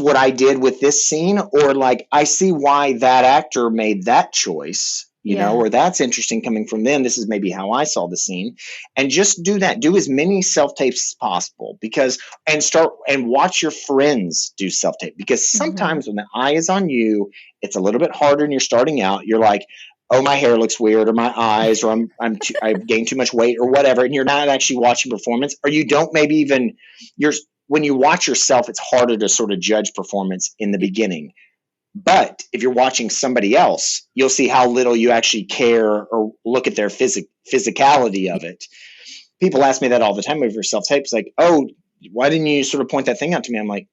what I did with this scene, or like, I see why that actor made that choice, or that's interesting coming from them. This is maybe how I saw the scene. And just do that. Do as many self-tapes as possible, and watch your friends do self-tape, because sometimes when the eye is on you, it's a little bit harder and you're starting out. You're like, oh, my hair looks weird, or my eyes, or I've gained too much weight, or whatever. And you're not actually watching performance, or you don't maybe even when you watch yourself, it's harder to sort of judge performance in the beginning. But if you're watching somebody else, you'll see how little you actually care or look at their physicality of it. People ask me that all the time over self-tapes, like, oh, why didn't you sort of point that thing out to me? I'm like,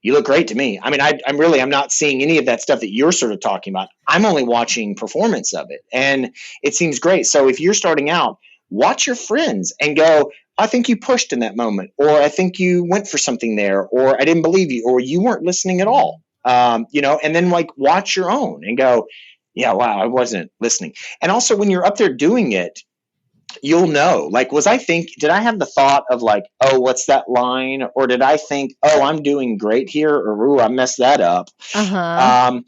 you look great to me. I mean, I'm not seeing any of that stuff that you're sort of talking about. I'm only watching performance of it, and it seems great. So if you're starting out, watch your friends and go, I think you pushed in that moment, or I think you went for something there, or I didn't believe you, or you weren't listening at all. And then like watch your own and go, yeah, wow, I wasn't listening. And also when you're up there doing it, you'll know, like, did I have the thought of like, oh, what's that line? Or did I think, oh, I'm doing great here, or, ooh, I messed that up. And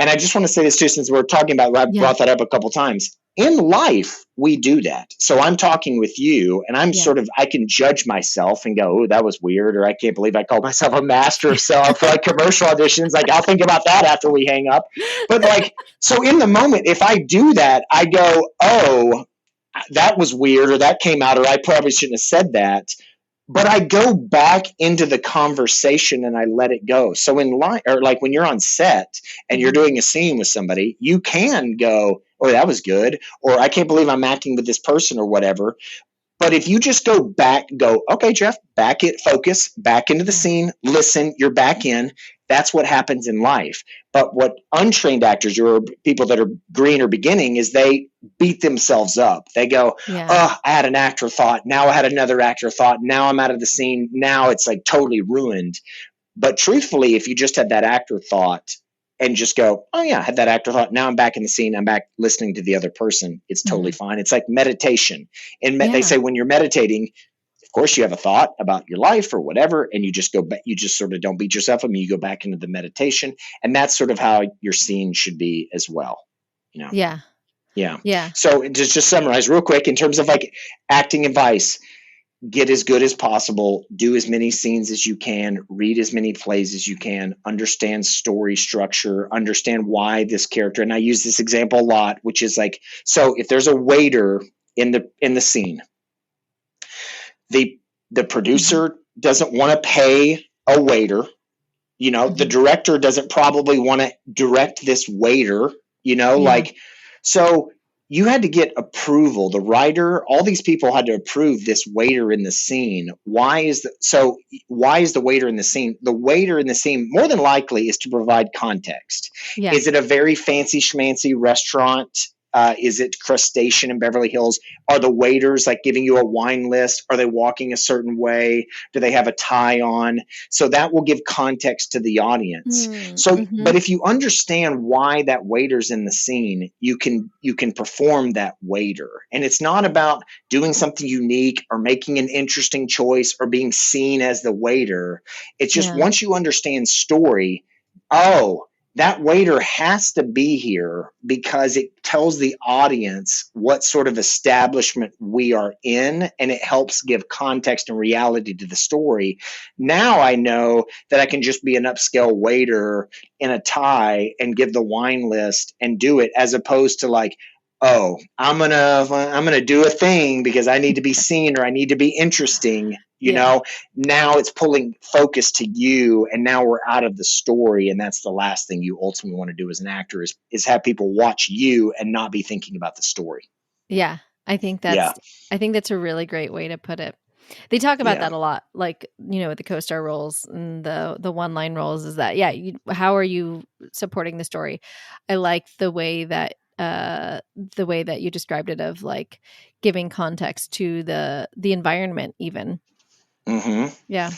I just want to say this too, since we're talking about, I brought that up a couple times. In life, we do that. So I'm talking with you, and I'm I can judge myself and go, oh, that was weird, or I can't believe I called myself a master of self for like commercial auditions. Like, I'll think about that after we hang up. But like, so in the moment, if I do that, I go, oh, that was weird, or that came out, or I probably shouldn't have said that. But I go back into the conversation and I let it go. So in line, or like when you're on set and you're doing a scene with somebody, you can go, oh, that was good, or I can't believe I'm acting with this person, or whatever. But if you just go, okay, Jeff, back it, focus, back into the scene, listen, you're back in. That's what happens in life. But what untrained actors or people that are green or beginning is they beat themselves up. They go, oh, I had an actor thought. Now I had another actor thought. Now I'm out of the scene. Now it's like totally ruined. But truthfully, if you just had that actor thought and just go, oh yeah, I had that actor thought. Now I'm back in the scene. I'm back listening to the other person. It's totally fine. It's like meditation. And they say when you're meditating, of course you have a thought about your life or whatever, and you just go back, you just sort of don't beat yourself up, and you go back into the meditation. And that's sort of how your scene should be as well. Yeah. So just summarize real quick in terms of like acting advice. Get as good as possible, do as many scenes as you can, read as many plays as you can, understand story structure, understand why this character, and I use this example a lot, which is like, so if there's a waiter in the scene, the producer doesn't want to pay a waiter, the director doesn't probably want to direct this waiter, like, so you had to get approval. The writer, all these people had to approve this waiter in the scene. Why is the waiter in the scene? The waiter in the scene, more than likely, is to provide context. Yeah. Is it a very fancy schmancy restaurant? Is it Crustacean in Beverly Hills? Are the waiters like giving you a wine list? Are they walking a certain way? Do they have a tie on? So that will give context to the audience. But if you understand why that waiter's in the scene, you can perform that waiter. And it's not about doing something unique or making an interesting choice or being seen as the waiter. It's just once you understand story, that waiter has to be here because it tells the audience what sort of establishment we are in, and it helps give context and reality to the story. Now I know that I can just be an upscale waiter in a tie and give the wine list and do it, as opposed to like, oh, I'm gonna do a thing because I need to be seen or I need to be interesting. Now it's pulling focus to you, and now we're out of the story. And that's the last thing you ultimately want to do as an actor is have people watch you and not be thinking about the story. Yeah. I think that's a really great way to put it. They talk about Yeah. that a lot, like, with the co-star roles and the one-line roles is that, how are you supporting the story? I like the way that you described it of like giving context to the environment even. Mm-hmm. Yeah.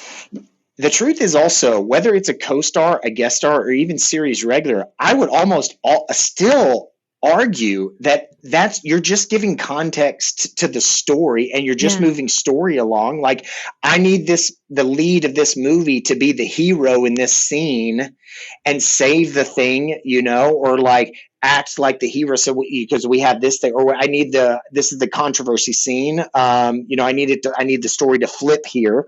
The truth is also, whether it's a co-star, a guest star, or even series regular, I would almost still argue that you're just giving context to the story and you're just Yeah. moving story along. Like, I need the lead of this movie to be the hero in this scene and save the thing, or like act like the hero. So because we have this thing, or this is the controversy scene. I need the story to flip here,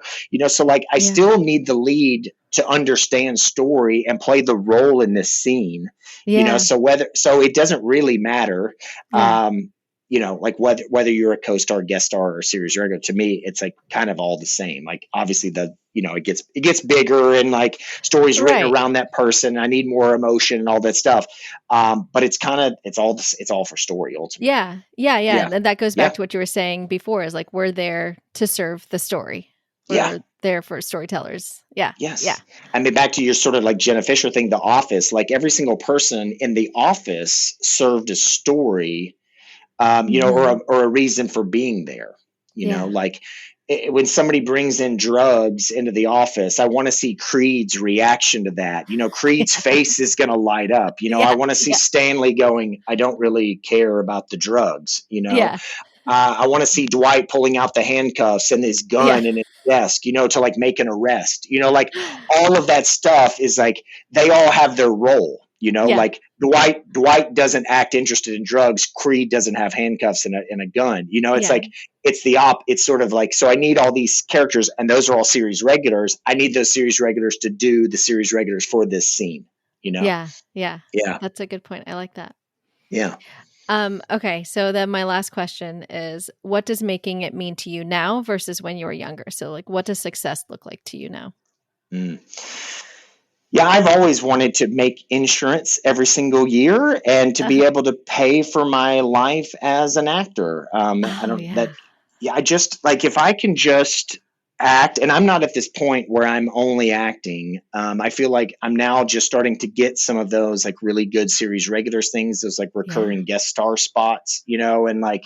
so like I still need the lead to understand story and play the role in this scene, Yeah. so it doesn't really matter. Yeah. Like whether you're a co-star, guest star, or series regular, to me, it's like kind of all the same. Like, obviously it gets bigger and like stories written around that person. I need more emotion and all that stuff. But it's all for story ultimately. Yeah. And that goes back to what you were saying before, is like, we're there to serve the story. We're there for storytellers. Yeah. Yes. Yeah. I mean, back to your sort of like Jenna Fisher thing, The Office, like every single person in The Office served a story, or a reason for being there, like when somebody brings in drugs into the office, I want to see Creed's reaction to that. Creed's face is going to light up. I want to see Stanley going, I don't really care about the drugs, I want to see Dwight pulling out the handcuffs and his gun in his desk, to like make an arrest, like all of that stuff is like, they all have their role, like Dwight doesn't act interested in drugs. Creed doesn't have handcuffs and a gun, it's like, it's sort of like, so I need all these characters, and those are all series regulars. I need those series regulars to do the series regulars for this scene, Yeah. Yeah. That's a good point. I like that. Yeah. Okay. So then my last question is, what does making it mean to you now versus when you were younger? So like, what does success look like to you now? Yeah, I've always wanted to make insurance every single year and to be able to pay for my life as an actor. I just like, if I can just act, and I'm not at this point where I'm only acting. I feel like I'm now just starting to get some of those like really good series regulars things, those like recurring guest star spots, and like,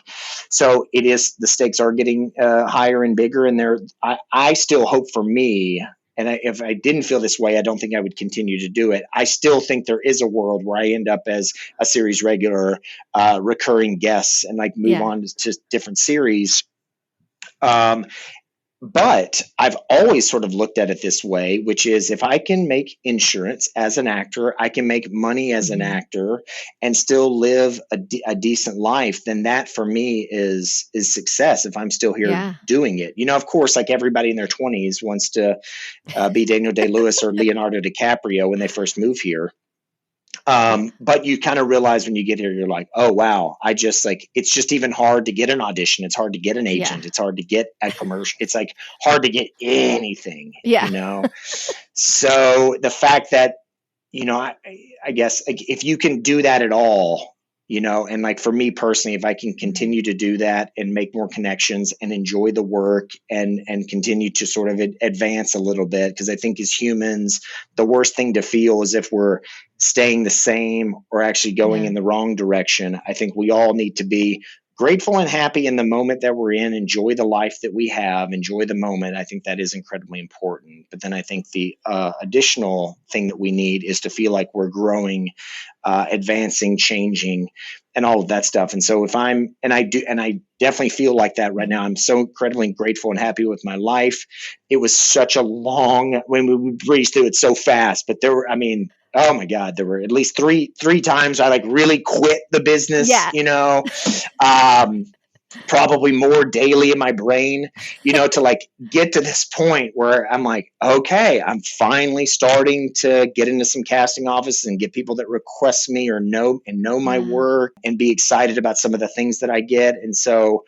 so the stakes are getting higher and bigger, and I still hope for me. And if I didn't feel this way, I don't think I would continue to do it. I still think there is a world where I end up as a series regular, recurring guests, and like move on to different series. But I've always sort of looked at it this way, which is, if I can make insurance as an actor, I can make money as an actor and still live a decent life, then that for me is success if I'm still here doing it. Of course, like everybody in their 20s wants to be Daniel Day-Lewis or Leonardo DiCaprio when they first move here. But you kind of realize when you get here, you're like, oh, wow, it's just even hard to get an audition. It's hard to get an agent. It's hard to get a commercial. It's like hard to get anything, So the fact that, I guess like, if you can do that at all, and like for me personally, if I can continue to do that and make more connections and enjoy the work and continue to sort of advance a little bit, because I think as humans, the worst thing to feel is if we're staying the same or actually going in the wrong direction. I think we all need to be grateful and happy in the moment that we're in, enjoy the life that we have, enjoy the moment. I think that is incredibly important. But then I think the additional thing that we need is to feel like we're growing, advancing, changing, and all of that stuff. And so I definitely feel like that right now. I'm so incredibly grateful and happy with my life. It was such a when we breezed through it so fast, but oh my God, there were at least three times I like really quit the business, probably more daily in my brain, to like get to this point where I'm like, okay, I'm finally starting to get into some casting offices and get people that request me or know my work and be excited about some of the things that I get. And so,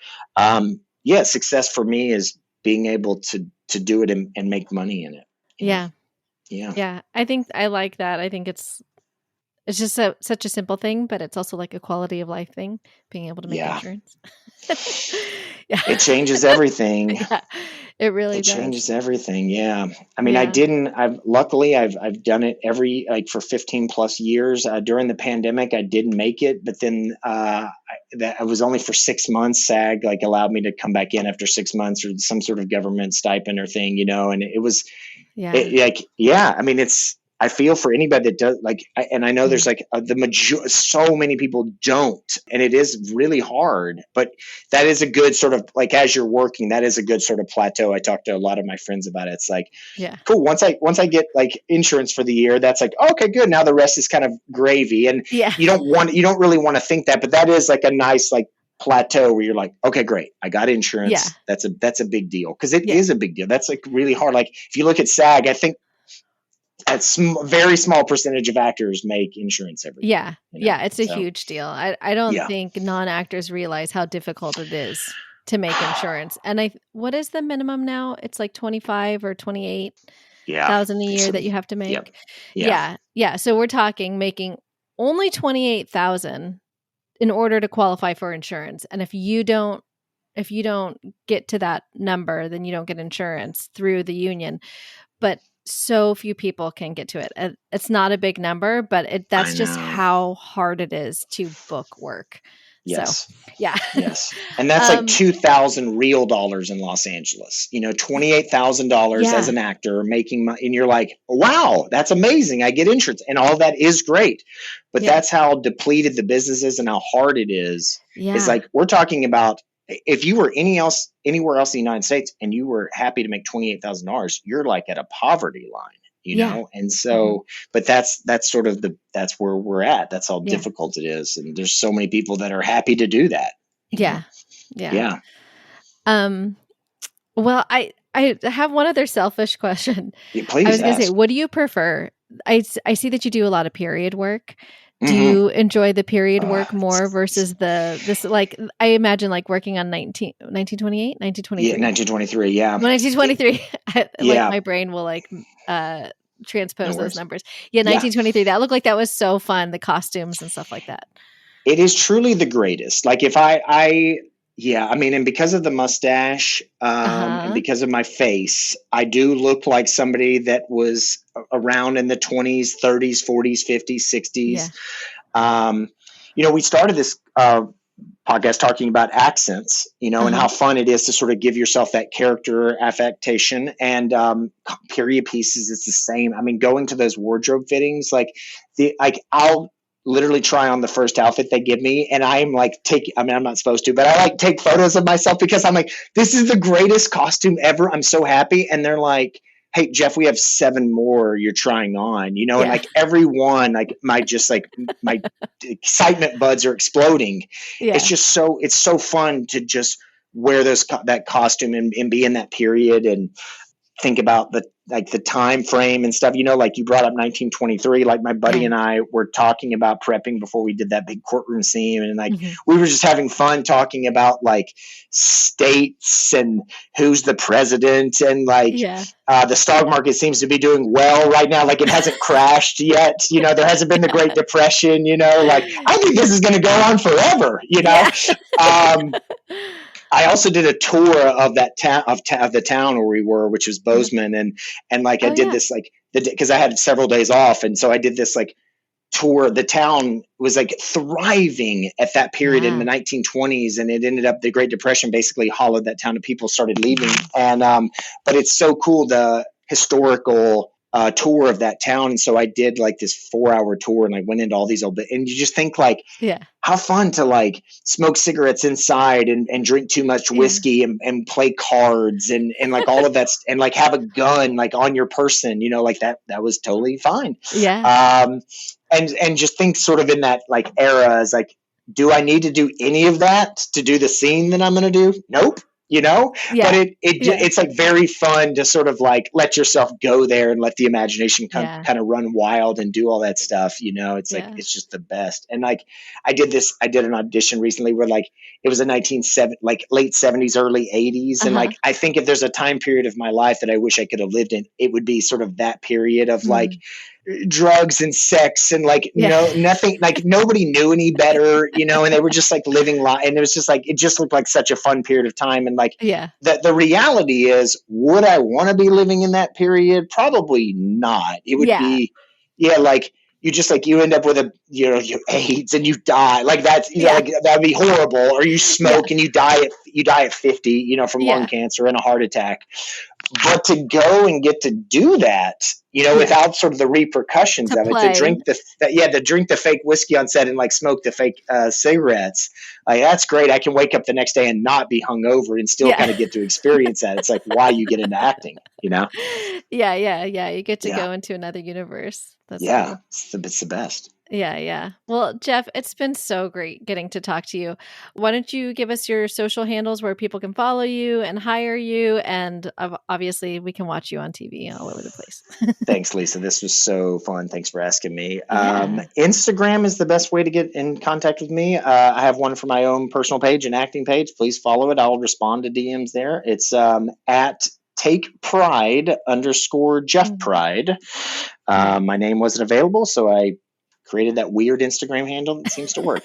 success for me is being able to do it and make money in it. Yeah. I think I like that. I think it's just such a simple thing, but it's also like a quality of life thing, being able to make insurance. It changes everything. It really It does. changes everything. Yeah. I mean, Yeah. I've done it for 15 plus years. During the pandemic, I didn't make it, but then, that was only for 6 months. SAG like allowed me to come back in after 6 months or some sort of government stipend or thing, and it was, Yeah. I mean, I feel for anybody that does and I know there's like so many people don't, and it is really hard, but that is a good sort of like, as you're working, that is a good sort of plateau. I talked to a lot of my friends about it. It's like, Yeah. cool. Once I get like insurance for the year, that's like, okay, good. Now the rest is kind of gravy. And Yeah. you don't really want to think that, but that is like a nice, like, plateau where you're like, okay, great, I got insurance. Yeah. That's a big deal, because it Yeah. is a big deal. That's like really hard. Like if you look at SAG, I think a very small percentage of actors make insurance every year. Yeah. Yeah. It's a huge deal. I don't think non-actors realize how difficult it is to make insurance. And what is the minimum now? It's like 25 or 28,000 a year that you have to make. Yep. Yeah. Yeah. So we're talking making only 28,000 in order to qualify for insurance. And if you don't get to that number, then you don't get insurance through the union. But so few people can get to it. It's not a big number, but that's just how hard it is to book work. Yes. So, yeah. Yes. And that's like 2,000 real dollars in Los Angeles, $28,000 as an actor making money. And you're like, wow, that's amazing. I get insurance, and all that is great. But that's how depleted the business is and how hard it is. Yeah. It's like, we're talking about, if you were anywhere else in the United States and you were happy to make $28,000, you're like at a poverty line. And so, but that's sort of that's where we're at. That's how difficult it is. And there's so many people that are happy to do that. Yeah. Well, I have one other selfish question. Yeah, please. I was going to say, what do you prefer? I see that you do a lot of period work. Do you enjoy the period work more versus like, I imagine like working on 1928, 1923? Yeah, 1923. Yeah. 1923. Like my brain will like transpose those numbers. Yeah, 1923. That looked like that was so fun. The costumes and stuff like that. It is truly the greatest. Like if I mean, and because of the mustache, and because of my face, I do look like somebody that was around in the 20s, 30s, 40s, 50s, 60s. Yeah. We started this podcast talking about accents, and how fun it is to sort of give yourself that character affectation. And period pieces, it's the same. I mean, going to those wardrobe fittings, I'll literally try on the first outfit they give me, and I'm like I'm not supposed to, but I like take photos of myself because I'm like, this is the greatest costume ever. I'm so happy. And they're like, hey, Jeff, we have 7 more you're trying on, and like every one, like my excitement buds are exploding. Yeah. It's so fun to just wear that costume and be in that period and think about the time frame and stuff. Like you brought up 1923, like my buddy and I were talking about prepping before we did that big courtroom scene, and we were just having fun talking about like states and who's the president, and the stock market seems to be doing well right now. Like it hasn't crashed yet. There hasn't been the Great Depression. Like I think this is going to go on forever. I also did a tour of that town of the town where we were, which was Bozeman, and I did this because I had several days off, and so I did this tour. The town was thriving at that period in the 1920s, and it ended up the Great Depression basically hollowed that town, and people started leaving. And but it's so cool, the historical tour of that town. And so I did this 4-hour tour, and I went into all these old, and you just think how fun to smoke cigarettes inside and drink too much whiskey and play cards and all of that, and have a gun on your person, that was totally fine. Yeah. And just think sort of in that era as do I need to do any of that to do the scene that I'm going to do? Nope. But it's very fun to sort of let yourself go there and let the imagination kind of run wild and do all that stuff. It's just the best. And I did an audition recently where it was a late 70s, early 80s. And I think if there's a time period of my life that I wish I could have lived in, it would be sort of that period of drugs and sex and like nothing, like nobody knew any better, and they were just like living life, and it was just like it just looked like such a fun period of time. And like the reality is, would I want to be living in that period? Probably not. It would be like you end up with you AIDS and you die, like that's like that'd be horrible. Or you smoke and you die at 50 from lung cancer and a heart attack. But to go and get to do that, without sort of the repercussions of it, to drink the fake whiskey on set and like smoke the fake cigarettes, like that's great. I can wake up the next day and not be hungover and still kind of get to experience that. It's like why you get into acting, Yeah. You get to go into another universe. That's cool. It's the best. Yeah. Well, Jeff, it's been so great getting to talk to you. Why don't you give us your social handles where people can follow you and hire you? And obviously we can watch you on TV all over the place. Thanks, Lisa. This was so fun. Thanks for asking me. Instagram is the best way to get in contact with me. I have one for my own personal page, an acting page. Please follow it. I'll respond to DMs there. It's at Take Pride _ Jeff Pride. My name wasn't available, so I created that weird Instagram handle that seems to work.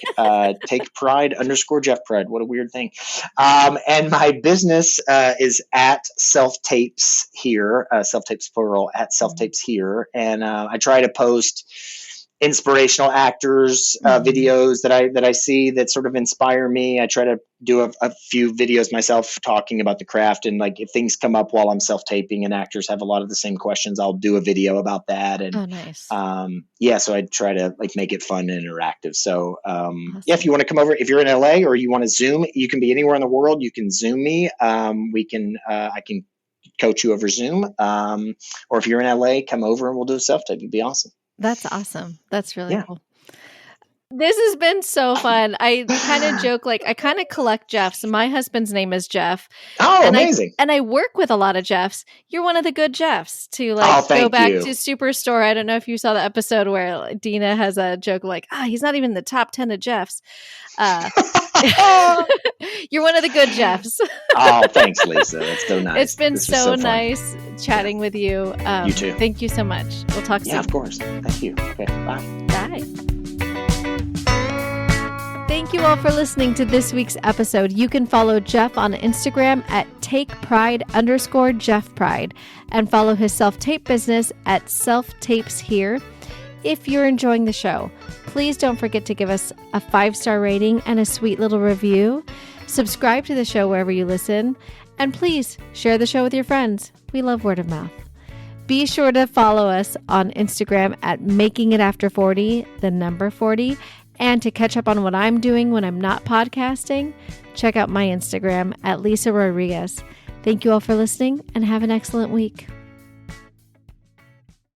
Take Pride _ Jeff Pride. What a weird thing. And my business is at Self Tapes Here. Self Tapes plural, at Self Tapes Here. And I try to post inspirational actors videos that I see that sort of inspire me. I try to do a few videos myself talking about the craft, and like if things come up while I'm self-taping and actors have a lot of the same questions, I'll do a video about that. And nice. So I try to like make it fun and interactive. So awesome. If you want to come over, if you're in LA or you want to Zoom, you can be anywhere in the world. You can Zoom me. I can coach you over Zoom. Or if you're in LA, come over and we'll do a self-tape. It'd be awesome. That's awesome. That's really cool. This has been so fun. I kind of joke, like I kind of collect Jeffs. My husband's name is Jeff. Oh, amazing. And I work with a lot of Jeffs. You're one of the good Jeffs to like go back to Superstore. I don't know if you saw the episode where Dina has a joke like, he's not even in the top 10 of Jeffs. You're one of the good Jeffs. Oh, thanks, Lisa. That's so nice. It's been so nice chatting with you. You too. Thank you so much. We'll talk soon. Yeah, of course. Thank you. Okay, bye. Bye. Thank you all for listening to this week's episode. You can follow Jeff on Instagram at Take Pride _ Jeff Pride and follow his self-tape business at Self Tapes Here. If you're enjoying the show, please don't forget to give us a 5-star rating and a sweet little review. Subscribe to the show wherever you listen, and please share the show with your friends. We love word of mouth. Be sure to follow us on Instagram at Making It After 40, the number 40. And to catch up on what I'm doing when I'm not podcasting, check out my Instagram at Lisa Rodriguez. Thank you all for listening and have an excellent week.